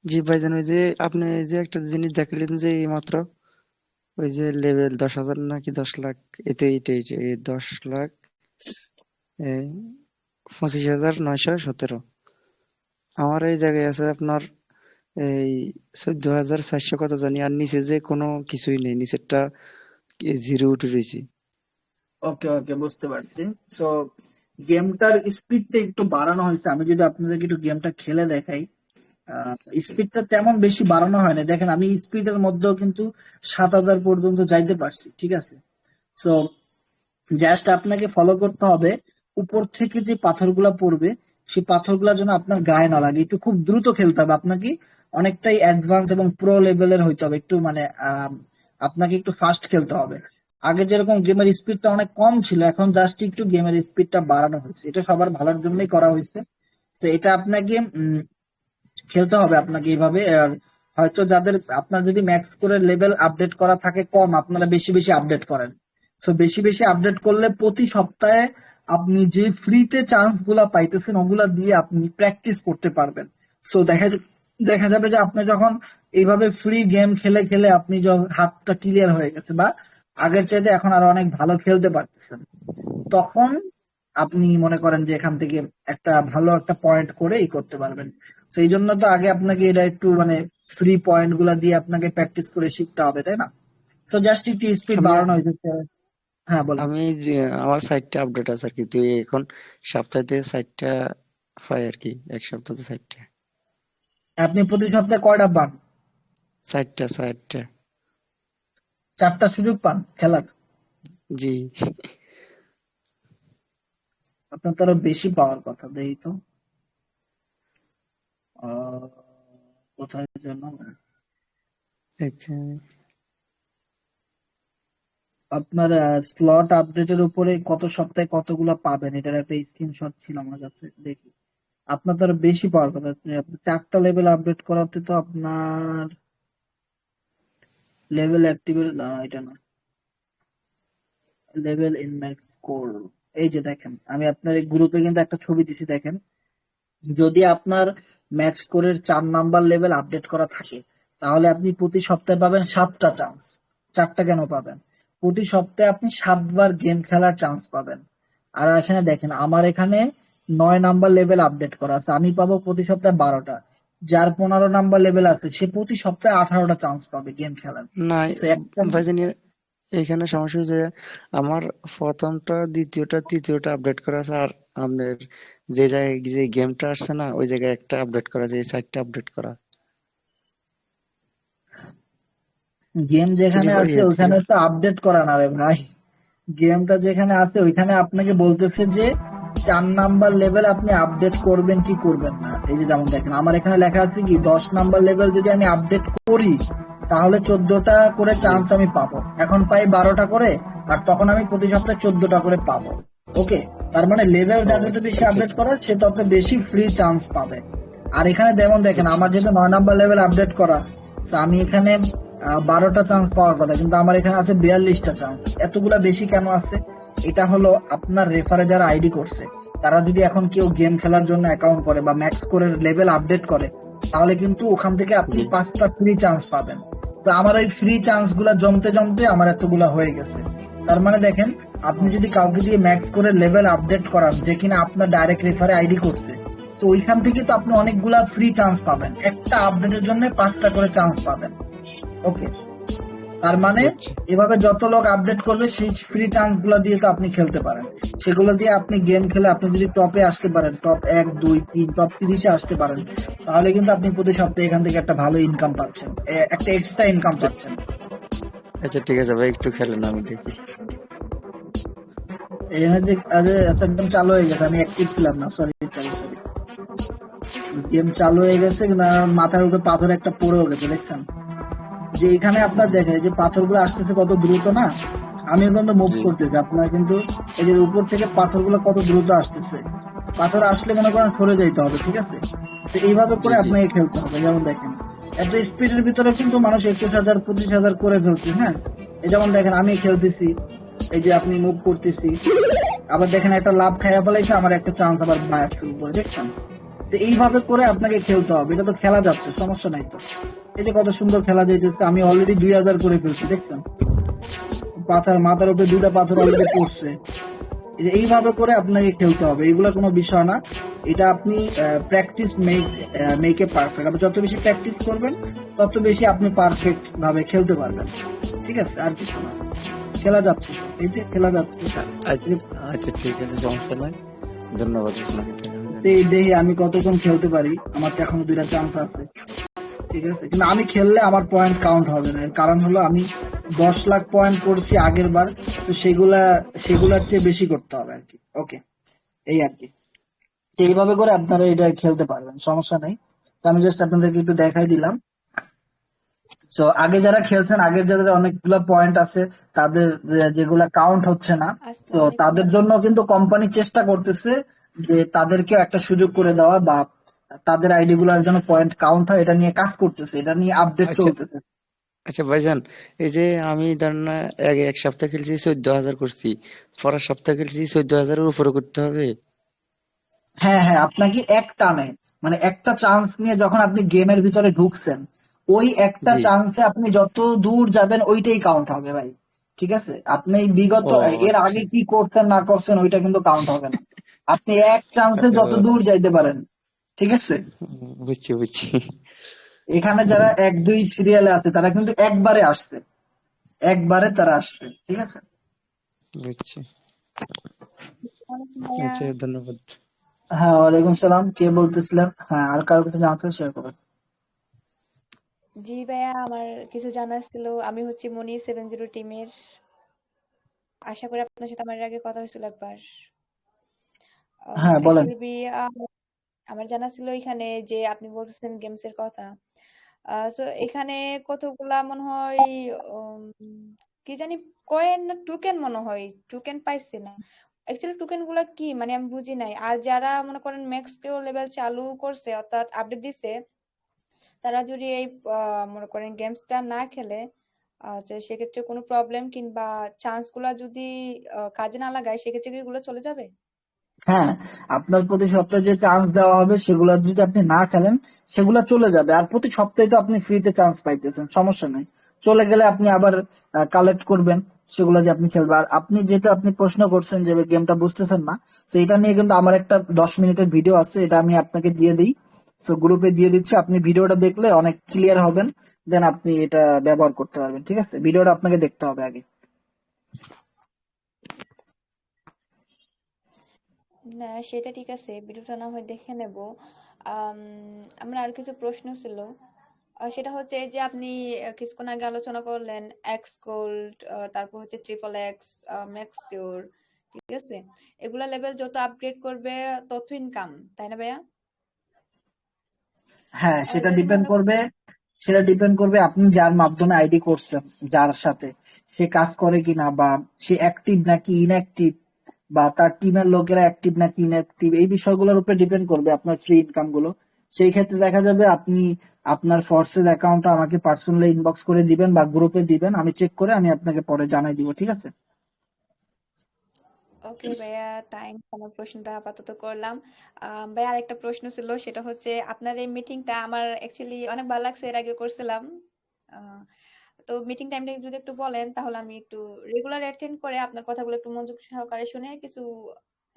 জি ভাইজান, ওই যে আপনি যে একটা জিনিস দেখালেন যে এই মাত্র, ওই যে লেভেল 10,000 নাকি 10 লাখ, এতে এইটা 10 লাখ 25,917। আমার এই জায়গায় আছে আপনার এই 14,400 কত জানি, আর নিচে যে কোনো কিছুই নেই, নিচেরটা জিরো উঠে রয়েছে। ওকে ওকে, বুঝতে পারছি। সো গেমটার স্পিডটা একটু বাড়ানো হয়েছে। আমি যদি আপনাদেরকে একটু গেমটা খেলে দেখাই, স্পিডটা তেমন বেশি বাড়ানো হয় না। দেখেন আমি স্পিডের মধ্যেও কিন্তু 7,000 পর্যন্ত যাইতে পারছি, ঠিক আছে। সো জাস্ট আপনাকে ফলো করতে হবে, উপর থেকে যে পাথরগুলা পড়বে সেই পাথরগুলা যেন আপনার গায়ে না লাগে। একটু খুব দ্রুত খেলতে হবে আপনাকে, অনেকটাই অ্যাডভান্স এবং প্রো লেভেলের হইতে হবে। একটু মানে আপনাকে একটু ফাস্ট খেলতে হবে। আগে যেরকম গেমের স্পিডটা অনেক কম ছিল, এখন জাস্ট একটু গেমের স্পিডটা বাড়ানো হয়েছে। এটা সবার ভালোর জন্যই করা হয়েছে। তো এটা আপনাকে খেলতে হবে আপনাকে এইভাবে। আর হয়তো যাদের আপনার যদি ম্যাক্স করে লেভেল আপডেট করা থাকে কম, আপনারা বেশি বেশি আপডেট করেন। সো বেশি বেশি আপডেট করলে প্রতি সপ্তাহে আপনি যে ফ্রিতে চান্স গুলা পাইতেছেন ওগুলা দিয়ে আপনি প্র্যাকটিস করতে পারবেন। সো দেখা যাবে যে আপনি যখন এইভাবে ফ্রি গেম খেলে খেলে আপনি হাতটা ক্লিয়ার হয়ে গেছে বা আগের চাইতে এখন আরো অনেক ভালো খেলতে পারতেছেন, তখন আপনি মনে করেন যে এখান থেকে একটা ভালো একটা পয়েন্ট করে করতে পারবেন। সেই জন্য তো আগে আপনাকে এটা একটু মানে ফ্রি পয়েন্ট গুলা দিয়ে আপনাকে প্র্যাকটিস করে শিখতে হবে, তাই না? সো জাস্ট একটু স্পিড আমি বাড়ানো হয়েছে। হ্যাঁ বলেন। আমি আমার সাইটটা আপডেট আছে আর কি, তুই এখন সপ্তাহে সাইটটা পাই আর কি, এক সপ্তাহে সাইটটা আপনি প্রতি সপ্তাহে কয়টা পান? সাইটটা সাইটটা 4টা সুযোগ পান খেলার? জি। আপনার তো আরো বেশি পাওয়ার কথা, দেখি তো। আহ, কোথায় যেন আচ্ছা, আপনার স্লট আপডেটের উপরে কত সপ্তাহে কতগুলা পাবেন এটার একটা স্ক্রিনশট ছিল আমার কাছে, দেখি। আপনার তো আরো বেশি পাওয়ার কথা। আপনি 4টা লেভেল আপডেট করাতে তো আপনার লেভেল অ্যাক্টিভেট না, এটা না। Level in max score. এই যে দেখেন, আমি আপনার এই গ্রুপে কিন্তু একটা ছবি দিছি, দেখেন। যদি আপনার ম্যাক্স স্কোরের 4 নাম্বার লেভেল আপডেট করা থাকে, তাহলে আপনি প্রতি সপ্তাহে পাবেন 7টা চান্স। 4টা কেন পাবেন? প্রতি সপ্তাহে আপনি 7 বার গেম খেলার চান্স পাবেন। আর এখানে দেখেন, আমার এখানে 9 নাম্বার লেভেল আপডেট করা আছে, আমি পাবো প্রতি সপ্তাহে 12টা। যার 15 নাম্বার লেভেল আছে সে প্রতি সপ্তাহে 18টা চান্স পাবে গেম খেলার। না So, একটা ভাইজান, এখানে সমস্যা হচ্ছে যে আমার প্রথমটা, দ্বিতীয়টা, তৃতীয়টা আপডেট করা আছে, আর আপনার যে জায়গায় যে গেমটা আসছে না ওই জায়গায় একটা আপডেট করা আছে, এই 4টা আপডেট করা। গেম যেখানে আছে থ্রি ওইখানে তো আপডেট করা না রে ভাই। গেমটা যেখানে আছে ওইখানে আপনাকে বলতেছে যে 4 নাম্বার লেভেল আপনি আপডেট করবেন কি করবেন না। এই যে যেমন দেখেন, আমার এখানে লেখা আছে কি 10 নাম্বার লেভেল যদি আমি আপডেট করি তাহলে 14টা করে চান্স আমি পাবো। এখন পাই 12টা করে, আর তখন আমি প্রতি সপ্তাহে 14টা করে পাবো। ওকে, তার মানে লেভেল ও যার যত বেশি আচ্ছা আপডেট আচ্ছা। করে সে তত বেশি ফ্রি চান্স পাবে। আর এখানে যেমন দেখেন, আচ্ছা আমার আচ্ছা যেহেতু 9 নাম্বার লেভেল আপডেট করা, so আমি এখানে 12টা চান্স পাওয়ার কথা, কিন্তু আমার এখানে আছে 42টা চান্স। এতগুলা বেশি কেন আছে? এটা হলো আপনার রেফারে যারা আইডি করছে, তারা যদি এখন কেউ গেম খেলার জন্য অ্যাকাউন্ট করে বা ম্যাক্স করে লেভেল আপডেট করে, তাহলে কিন্তু ওখান থেকে আপনি জি 5টা ফ্রি চান্স পাবেন। তো আমার ওই ফ্রি চান্স গুলা জমতে জমতে আমার এতগুলা হয়ে গেছে। তার মানে দেখেন, আপনি যদি আচ্ছা কাউকে দিয়ে ম্যাক্স করে লেভেল আপডেট করান যে কিনা আপনার ডাইরেক্ট রেফারে আইডি করছে, তো ওইখান থেকে তো আপনি অনেকগুলা ফ্রি চান্স পাবেন, একটা আপডেটের জন্য 5টা করে চান্স পাবেন। ওকে, তার মানে বুঝছি। এভাবে যত লোক আপডেট করবে সেই ফ্রি চান্স গুলো দিয়ে তো আপনি খেলতে পারেন। সেগুলো দিয়ে আপনি গেম খেলে আপনি যদি টপে আসতে পারেন, টপ 1, 2, 3, টপ 30-এ আসতে পারেন, তাহলে কিন্তু আপনি প্রতি সপ্তাহে এখান থেকে একটা ভালো ইনকাম পাচ্ছেন, একটা এক্সট্রা ইনকাম আচ্ছা পাচ্ছেন। আচ্ছা, ঠিক আছে ভাই, একটু খেলেন আমি দেখি। এখানে যে আচ্ছা একদম চালু হয়ে গেছে, আমি অ্যাক্টিভ ছিলাম না, সরি সরি সরি। গেম চালু হয়ে গেছে কিন্তু আমার মাথার উপরে পাথর একটা পড়েও গেছে, দেখছেন? যে এখানে আপনার দেখেন যে পাথরগুলো আসতেছে কত দ্রুত না। আমি কিন্তু মুভ জি করতেছি, আপনার কিন্তু এই যে উপর থেকে পাথরগুলো কত দ্রুত আসতেছে। পাথর আসলে মনে করেন সরে যাইতে হবে, ঠিক আছে? তো এইভাবে জি করে জি আপনাকে খেলতে হবে। যেমন দেখেন, এত স্পিডের ভিতরে কিন্তু মানুষ 21,000 25,000 করে ফেলছে। হ্যাঁ, এই যেমন দেখেন আমি খেলতেছি, এই যে আপনি মুভ করতেছি, আবার দেখেন একটা লাভ খাইয়া ফেলাইছে, আমার একটা চান্স আবার মায়া শুরু করে, দেখছেন? তো এইভাবে করে আপনাকে খেলতে হবে, এটা তো খেলা যাচ্ছে, সমস্যা নাই তো। এই যে কত সুন্দর খেলা যাইতেছে, আমি অলরেডি 2000 করে ফেলছি, দেখছেন? মাথার উপরে 2টা পাথর অলরেডি পড়ছে। এই যে এইভাবে করে আপনাকে খেলতে হবে, এগুলো কোনো বিষয় না। এটা আপনি প্র্যাকটিস মেকে পারফেক্ট। আপনি যত বেশি প্র্যাকটিস করবেন তত বেশি আপনি পারফেক্ট ভাবে খেলতে পারবেন। ঠিক আছে, আর কিছু না। খেলা যাচ্ছে, এই যে খেলা যাচ্ছে। আচ্ছা আচ্ছা, ঠিক আছে, সমস্যা নাই। ধন্যবাদ আপনাকে দেখার জন্য। এই দেখি আমি কতক্ষণ খেলতে পারি, আমার তো এখনো 2টা চান্স আছে। ঠিক আছে, কিন্তু আমি খেললে আমার পয়েন্ট কাউন্ট হবে না, এর কারণ হলো আমি 10 লাখ পয়েন্ট করছি আগের বার, তো সেগুলার চেয়ে বেশি করতে হবে আর কি। ওকে, এই আর কি। তো এইভাবে করে আপনারা এটা খেলতে পারবেন, সমস্যা নেই। তো আমি জাস্ট আপনাদেরকে একটু দেখাই দিলাম। তো আগে যারা খেলছেন, আগে যাদের অনেকগুলো পয়েন্ট আছে, তাদের যেগুলা কাউন্ট হচ্ছে না, তো আসসালামু আলাইকুম। তাদের জন্য কিন্তু কোম্পানি চেষ্টা করতেছে যে তাদেরকেও একটা সুযোগ করে দেওয়া, বা তাদের আইডি গুলার জন্য পয়েন্ট কাউন্ট হয়, এটা নিয়ে কাজ করতেছে, এটা নিয়ে আপডেট আচ্ছা চলতেছে। আচ্ছা ভাইজান, এই যে আমি ধরেন না আগে এক সপ্তাহ খেলছি 14,000 করছি, পরের সপ্তাহ খেলছি 14,000-এর উপরে করতে হবে? হ্যাঁ হ্যাঁ, আপনাকে এক টানে, মানে একটা চান্স নিয়ে যখন আপনি গেমের ভিতরে ঢুকছেন, ওই একটা জি। চান্সে আপনি যত দূর যাবেন ওইটাই কাউন্ট হবে ভাই। ঠিক আছে, আপনি বিগত ও এর আচ্ছা। আগে কি করছেন না করছেন ওইটা কিন্তু কাউন্ট হবে না। আপনি এক চান্সে যত দূর যাইতে পারেন, ঠিক আছে? বুঝছি বুঝছি। এখানে যারা 1, 2 সিরিয়ালে আছে তারা কিন্তু একবারে আসছে, একবারে তারা আসছে, ঠিক আছে? বুঝছি। ওয়ালাইকুম ভাইয়া। আচ্ছা, ধন্যবাদ। হ্যাঁ, ওয়ালাইকুম সালাম। কে বলতেছিলেন? হ্যাঁ, আর কারো কিছু জানতে শেয়ার করবেন। জি ভাইয়া, আমার কিছু জানার ছিল। আমি হচ্ছি মনি 70 টিমের। আশা করি আপনার সাথে আমার এর আগে কথা হয়েছিল একবার। হ্যাঁ, বলেন। অ্যাকচুয়ালি ভাইয়া, আমার জানা ছিল এখানে যে আপনি বলতেছেন গেমস এর কথা। সো এখানে কতগুলা মনে হয় উম, কি জানি কয়েন না টোকেন, মনে হয় টোকেন পাইছি না। অ্যাকচুয়ালি টোকেন গুলা কি মানে আমি বুঝি নাই। আর যারা মনে করেন ম্যাক্স পেও লেভেল চালু করছে অর্থাৎ আপডেট দিছে, তারা যদি এই মনে করেন গেমসটা না খেলে আচ্ছা, সেক্ষেত্রে কোনো প্রবলেম কিংবা চান্স গুলা যদি কাজে না লাগায় সেক্ষেত্রে কি এগুলো চলে যাবে? হ্যাঁ, আপনার প্রতি সপ্তাহে যে চান্স দেওয়া হবে সেগুলো যদি আপনি না খেলেন সেগুলো চলে যাবে। আর প্রতি সপ্তাহে তো আপনি ফ্রিতে চান্স পাইতেছেন, সমস্যা নাই। চলে গেলে আপনি আবার কালেক্ট করবেন, সেগুলো দিয়ে আপনি খেলবেন। আর আপনি যেটা আপনি প্রশ্ন করছেন যে গেমটা বুঝতেছেন না, তো এটা নিয়ে কিন্তু আমার একটা 10 মিনিটের ভিডিও আছে, এটা আমি আপনাকে দিয়ে দিই। সো গ্রুপে দিয়ে দিচ্ছি, আপনি ভিডিওটা দেখলে অনেক ক্লিয়ার হবেন, দেন আপনি এটা ব্যবহার করতে পারবেন। ঠিক আছে, ভিডিওটা আপনাকে দেখতে হবে আগে। না, সেটা ঠিক আছে, ভিডিওটা না হয় দেখে নেব। আম, আমার আর কিছু প্রশ্ন ছিল। সেটা হচ্ছে এই যে আপনি কিছুক্ষণ আগে আলোচনা করলেন এক্স গোল্ড, তারপর হচ্ছে ট্রিপল এক্স, ম্যাক্স কিউর, ঠিক আছে? এগুলা লেভেল যত আপগ্রেড করবে তত ইনকাম, তাই না ভাইয়া? হ্যাঁ, সেটা যদি ডিপেন্ড মনে করবে, আপনি যার মাধ্যমে আইডি করছেন, যার সাথে সে কাজ করে কিনা, বা সে অ্যাক্টিভ নাকি ইনঅ্যাক্টিভ, বা তার টিমের লোকেরা অ্যাক্টিভ নাকি ইনঅ্যাক্টিভ, এই বিষয়গুলোর উপরে ডিপেন্ড করবে আপনার ফ্রি ইনকাম গুলো। সেই ক্ষেত্রে দেখা যাবে আপনি আপনার ফোর্সের অ্যাকাউন্টটা আমাকে পার্সোনালি ইনবক্স করে দিবেন বা গ্রুপে দিবেন, আমি চেক করে আমি আপনাকে পরে জানাই দিব। ঠিক আছে? ওকে ভাইয়া, থ্যাংকস, আমার প্রশ্নটা আপাতত করলাম। ভাইয়া আরেকটা প্রশ্ন ছিল, সেটা হচ্ছে আপনার এই মিটিংটা আমার অ্যাকচুয়ালি অনেক ভালো লাগছে, এর আগে করছিলাম। আহ, তো মিটিং টাইমটা যদি একটু বলেন তাহলে আমি একটু রেগুলার অ্যাটেন্ড করে আপনার কথাগুলো একটু মনোযোগ সহকারে শুনে কিছু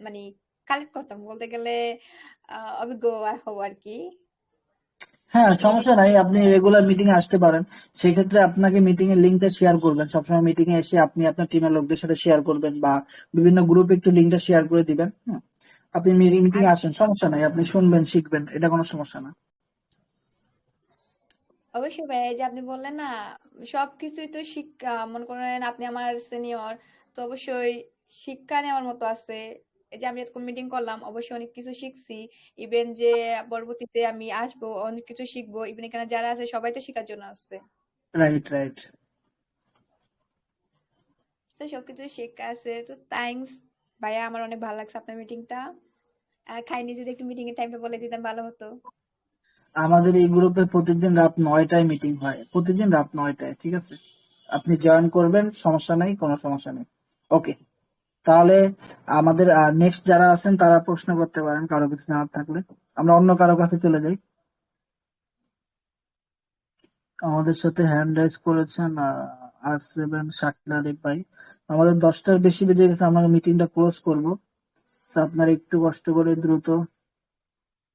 মানে কালেক্ট করতাম, বলতে গেলে অভিজ্ঞ আর হব আর কি। হ্যাঁ, তো এটা সমস্যা কি নাই, আপনি রেগুলার মিটিং এ আসতে পারেন। সেই ক্ষেত্রে আপনাকে মিটিং এর লিঙ্কটা শেয়ার করবেন, সবসময় মিটিং এ এসে আপনি আপনার টিমের লোকদের সাথে শেয়ার করবেন, বা বিভিন্ন গ্রুপে একটু লিঙ্কটা শেয়ার করে দিবেন। আপনি মিটিং আর এ আসেন, সমস্যা নাই, আপনি শুনবেন শিখবেন, এটা কোনো সমস্যা না। অবশ্যই ভাই, এই যে আপনি বললেন না সবকিছুই তো শিক্ষা, মনে করেন আপনি আমার সিনিয়র, তো অবশ্যই শিক্ষা নেওয়ার মতো আছে। এই যে আমি এতক্ষণ মিটিং করলাম, অবশ্যই অনেক কিছু শিখছি। ইভেন যে পরবর্তীতে আমি আসবো অনেক কিছু শিখবো, ইভেন এখানে যারা আছে সবাই তো শেখার জন্য আসছে। Right, right. তো সবকিছু শেখা আছে, তো থ্যাঙ্কস ভাইয়া, আমার অনেক ভালো লাগছে আপনার মিটিংটা। খাইনি, যদি একটু মিটিং এর টাইমটা বলে দিতেন ভালো হতো। আমাদের এই গ্রুপে প্রতিদিন রাত 9টায় মিটিং হয়, প্রতিদিন রাত 9টায়। ঠিক আছে, আপনি জয়েন করবেন, সমস্যা নাই, কোনো সমস্যা নেই। ওকে, তাহলে আমাদের নেক্সট যারা আছেন তারা প্রশ্ন করতে পারেন, কারো কিছু জানার থাকলে। আমরা অন্য কারো কাছে চলে যাই। আমাদের সাথে হ্যান্ড রাইজ করেছেন R7 শাকিল আরিফ ভাই। আমাদের 10টার বেশি বেজে গেছে, আমরা মিটিংটা ক্লোজ করব। So, আপনারা একটু কষ্ট করে দ্রুত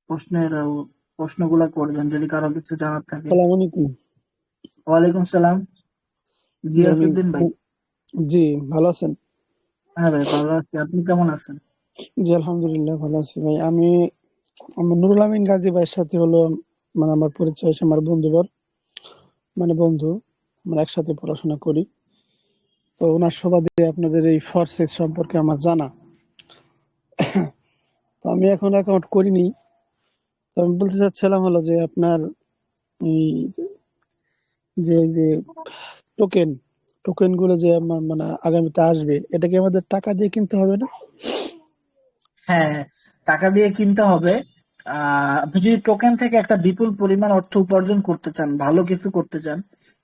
প্রশ্নের প্রশ্নগুলা করবেন যদি কারো কিছু জানার থাকে। সালাম আলাইকুম। ওয়ালাইকুম সালাম, জি আমি গিয়াসউদ্দিন ভাই। জি ভালো আছেন? হ্যাঁ ভাই, ভালো আছি, আপনি কেমন আছেন? জি আলহামদুলিল্লাহ ভালো আছি ভাই। আমি আমার নুরুল আমিন গাজী ভাইয়ের সাথে হলো মানে আমার পরিচয় হয়েছে, আমার বন্ধু, আমরা একসাথে পড়াশোনা করি। তো ওনার সুবাদে আপনাদের এই ফোর্সেস সম্পর্কে আমার জানা। তো আমি এখন অ্যাকাউন্ট করিনি। তো আমি বলতে চাচ্ছিলাম হলো যে আপনার এই যে টোকেন গুলো যে আমার মানে আগামীতে আসবে, এটা কি আমাদের টাকা দিয়ে কিনতে হবে না? হ্যাঁ, টাকা দিয়ে কিনতে হবে। আপনি যদি টোকেন থেকে একটা বিপুল পরিমাণ অর্থ উপার্জন করতে চান, ভালো কিছু করতে চান,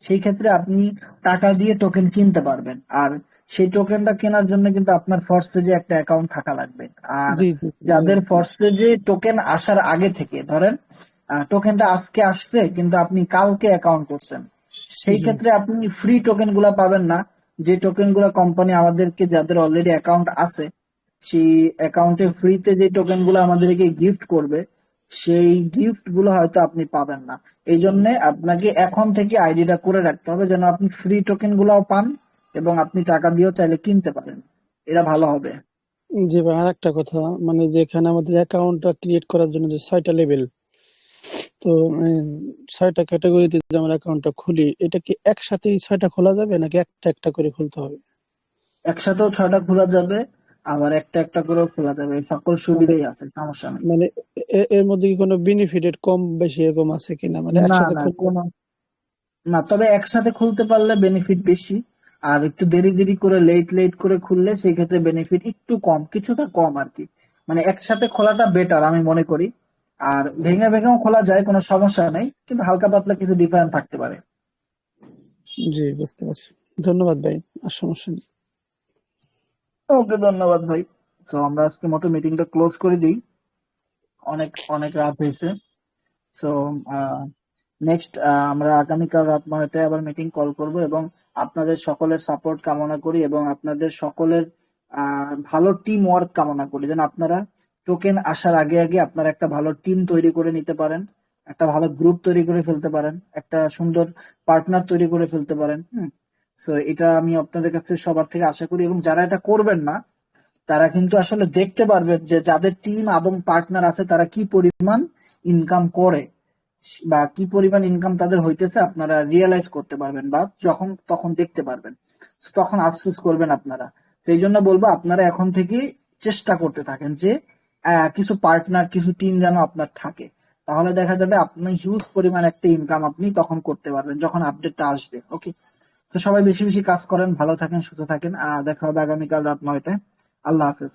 সেই ক্ষেত্রে আপনি টাকা দিয়ে টোকেন কিনতে পারবেন। আর সেই টোকেনটা কেনার জন্য কিন্তু আপনার ফরস্টেজে একটা অ্যাকাউন্ট থাকা লাগবে। আর জি জি জি যাদের জি ফরস্টেজে টোকেন আসার আগে থেকে, ধরেন টোকেনটা আজকে আসছে কিন্তু আপনি কালকে অ্যাকাউন্ট করছেন, সেই জি ক্ষেত্রে আপনি ফ্রি টোকেন গুলা পাবেন না। যে টোকেন গুলা কোম্পানি আমাদেরকে, যাদের অলরেডি অ্যাকাউন্ট আছে, সেই অ্যাকাউন্টে ফ্রিতে যে টোকেন গুলো আমাদেরকে গিফট করবে, সেই গিফট গুলো হয়তো আপনি পাবেন না। এই জন্য আপনাকে এখন থেকে আইডিটা করে রাখতে হবে, যেন আপনি ফ্রি টোকেন গুলাও পান এবং আপনি টাকা দিয়েও চাইলে কিনতে পারেন, এটা ভালো হবে। জি ভাই, আরেকটা কথা, মানে যে এখানে আমাদের অ্যাকাউন্টটা ক্রিয়েট করার জন্য যে 6টা লেভেল, তো 6টা ক্যাটাগরিতে যে আমরা অ্যাকাউন্টটা খুলি, এটা কি একসাথে এই 6টা খোলা যাবে নাকি একটা একটা করে খুলতে হবে? একসাথেও 6টা খোলা যাবে, আবার একটা একটা করেও খোলা যাবে, এই সকল মানে সুবিধাই আছে, সমস্যা নেই। মানে এর মধ্যে কি কোনো বেনিফিটেড কম বেশি এরকম আছে কিনা, মানে না একসাথে না, খুললে? কোনো না, তবে একসাথে খুলতে পারলে বেনিফিট বেশি। আর একটু দেরি দেরি করে, লেট লেট করে খুললে সেই ক্ষেত্রে বেনিফিট একটু কম, কিছুটা কম আর কি। মানে একসাথে খোলাটা বেটার আমি মনে করি। আর ভেঙে ভেঙেও খোলা যায়, কোনো সমস্যা নেই, কিন্তু হালকা পাতলা কিছু ডিফারেন্স থাকতে পারে। জি, বুঝতে পারছি। ধন্যবাদ ভাই, আর সমস্যা নেই। ওকে, ধন্যবাদ ভাই। তো আমরা আজকের মতো মিটিংটা ক্লোজ করে দিই, অনেক অনেক রাত হয়েছে। সো নেক্সট আমরা আগামীকাল রাত 9টায় আবার মিটিং কল করব এবং আপনাদের সকলের সাপোর্ট কামনা করি এবং আপনাদের সকলের ভালো টিম ওয়ার্ক কামনা করি, যেন আপনারা টোকেন আসার আগে আগে আপনারা একটা ভালো টিম তৈরি করে নিতে পারেন, একটা ভালো গ্রুপ তৈরি করে ফেলতে পারেন, একটা সুন্দর পার্টনার তৈরি করে ফেলতে পারেন। সো এটা আমি আপনাদের কাছে সবার থেকে আশা করি, এবং যারা এটা করবেন না তারা কিন্তু আসলে দেখতে পারবেন যে যাদের টিম এবং পার্টনার আছে তারা কি পরিমাণ ইনকাম করে বা কি পরিমাণ ইনকাম তাদের হইতেছে, আপনারা রিয়েলাইজ করতে পারবেন বা তখন দেখতে পারবেন। So তখন আফসোস করবেন আপনারা। সেই জন্য বলবো আপনারা এখন থেকে চেষ্টা করতে থাকেন যে কিছু পার্টনার, কিছু টিম যেন আপনার থাকে, তাহলে দেখা যাবে আপনি হিউজ পরিমাণ একটা ইনকাম আপনি তখন করতে পারবেন যখন আপডেটটা আসবে। ওকে, তো সবাই বেশি বেশি কাজ করেন, ভালো থাকেন, সুস্থ থাকেন। দেখা হবে আগামীকাল রাত 9টায়। আল্লাহ হাফেজ।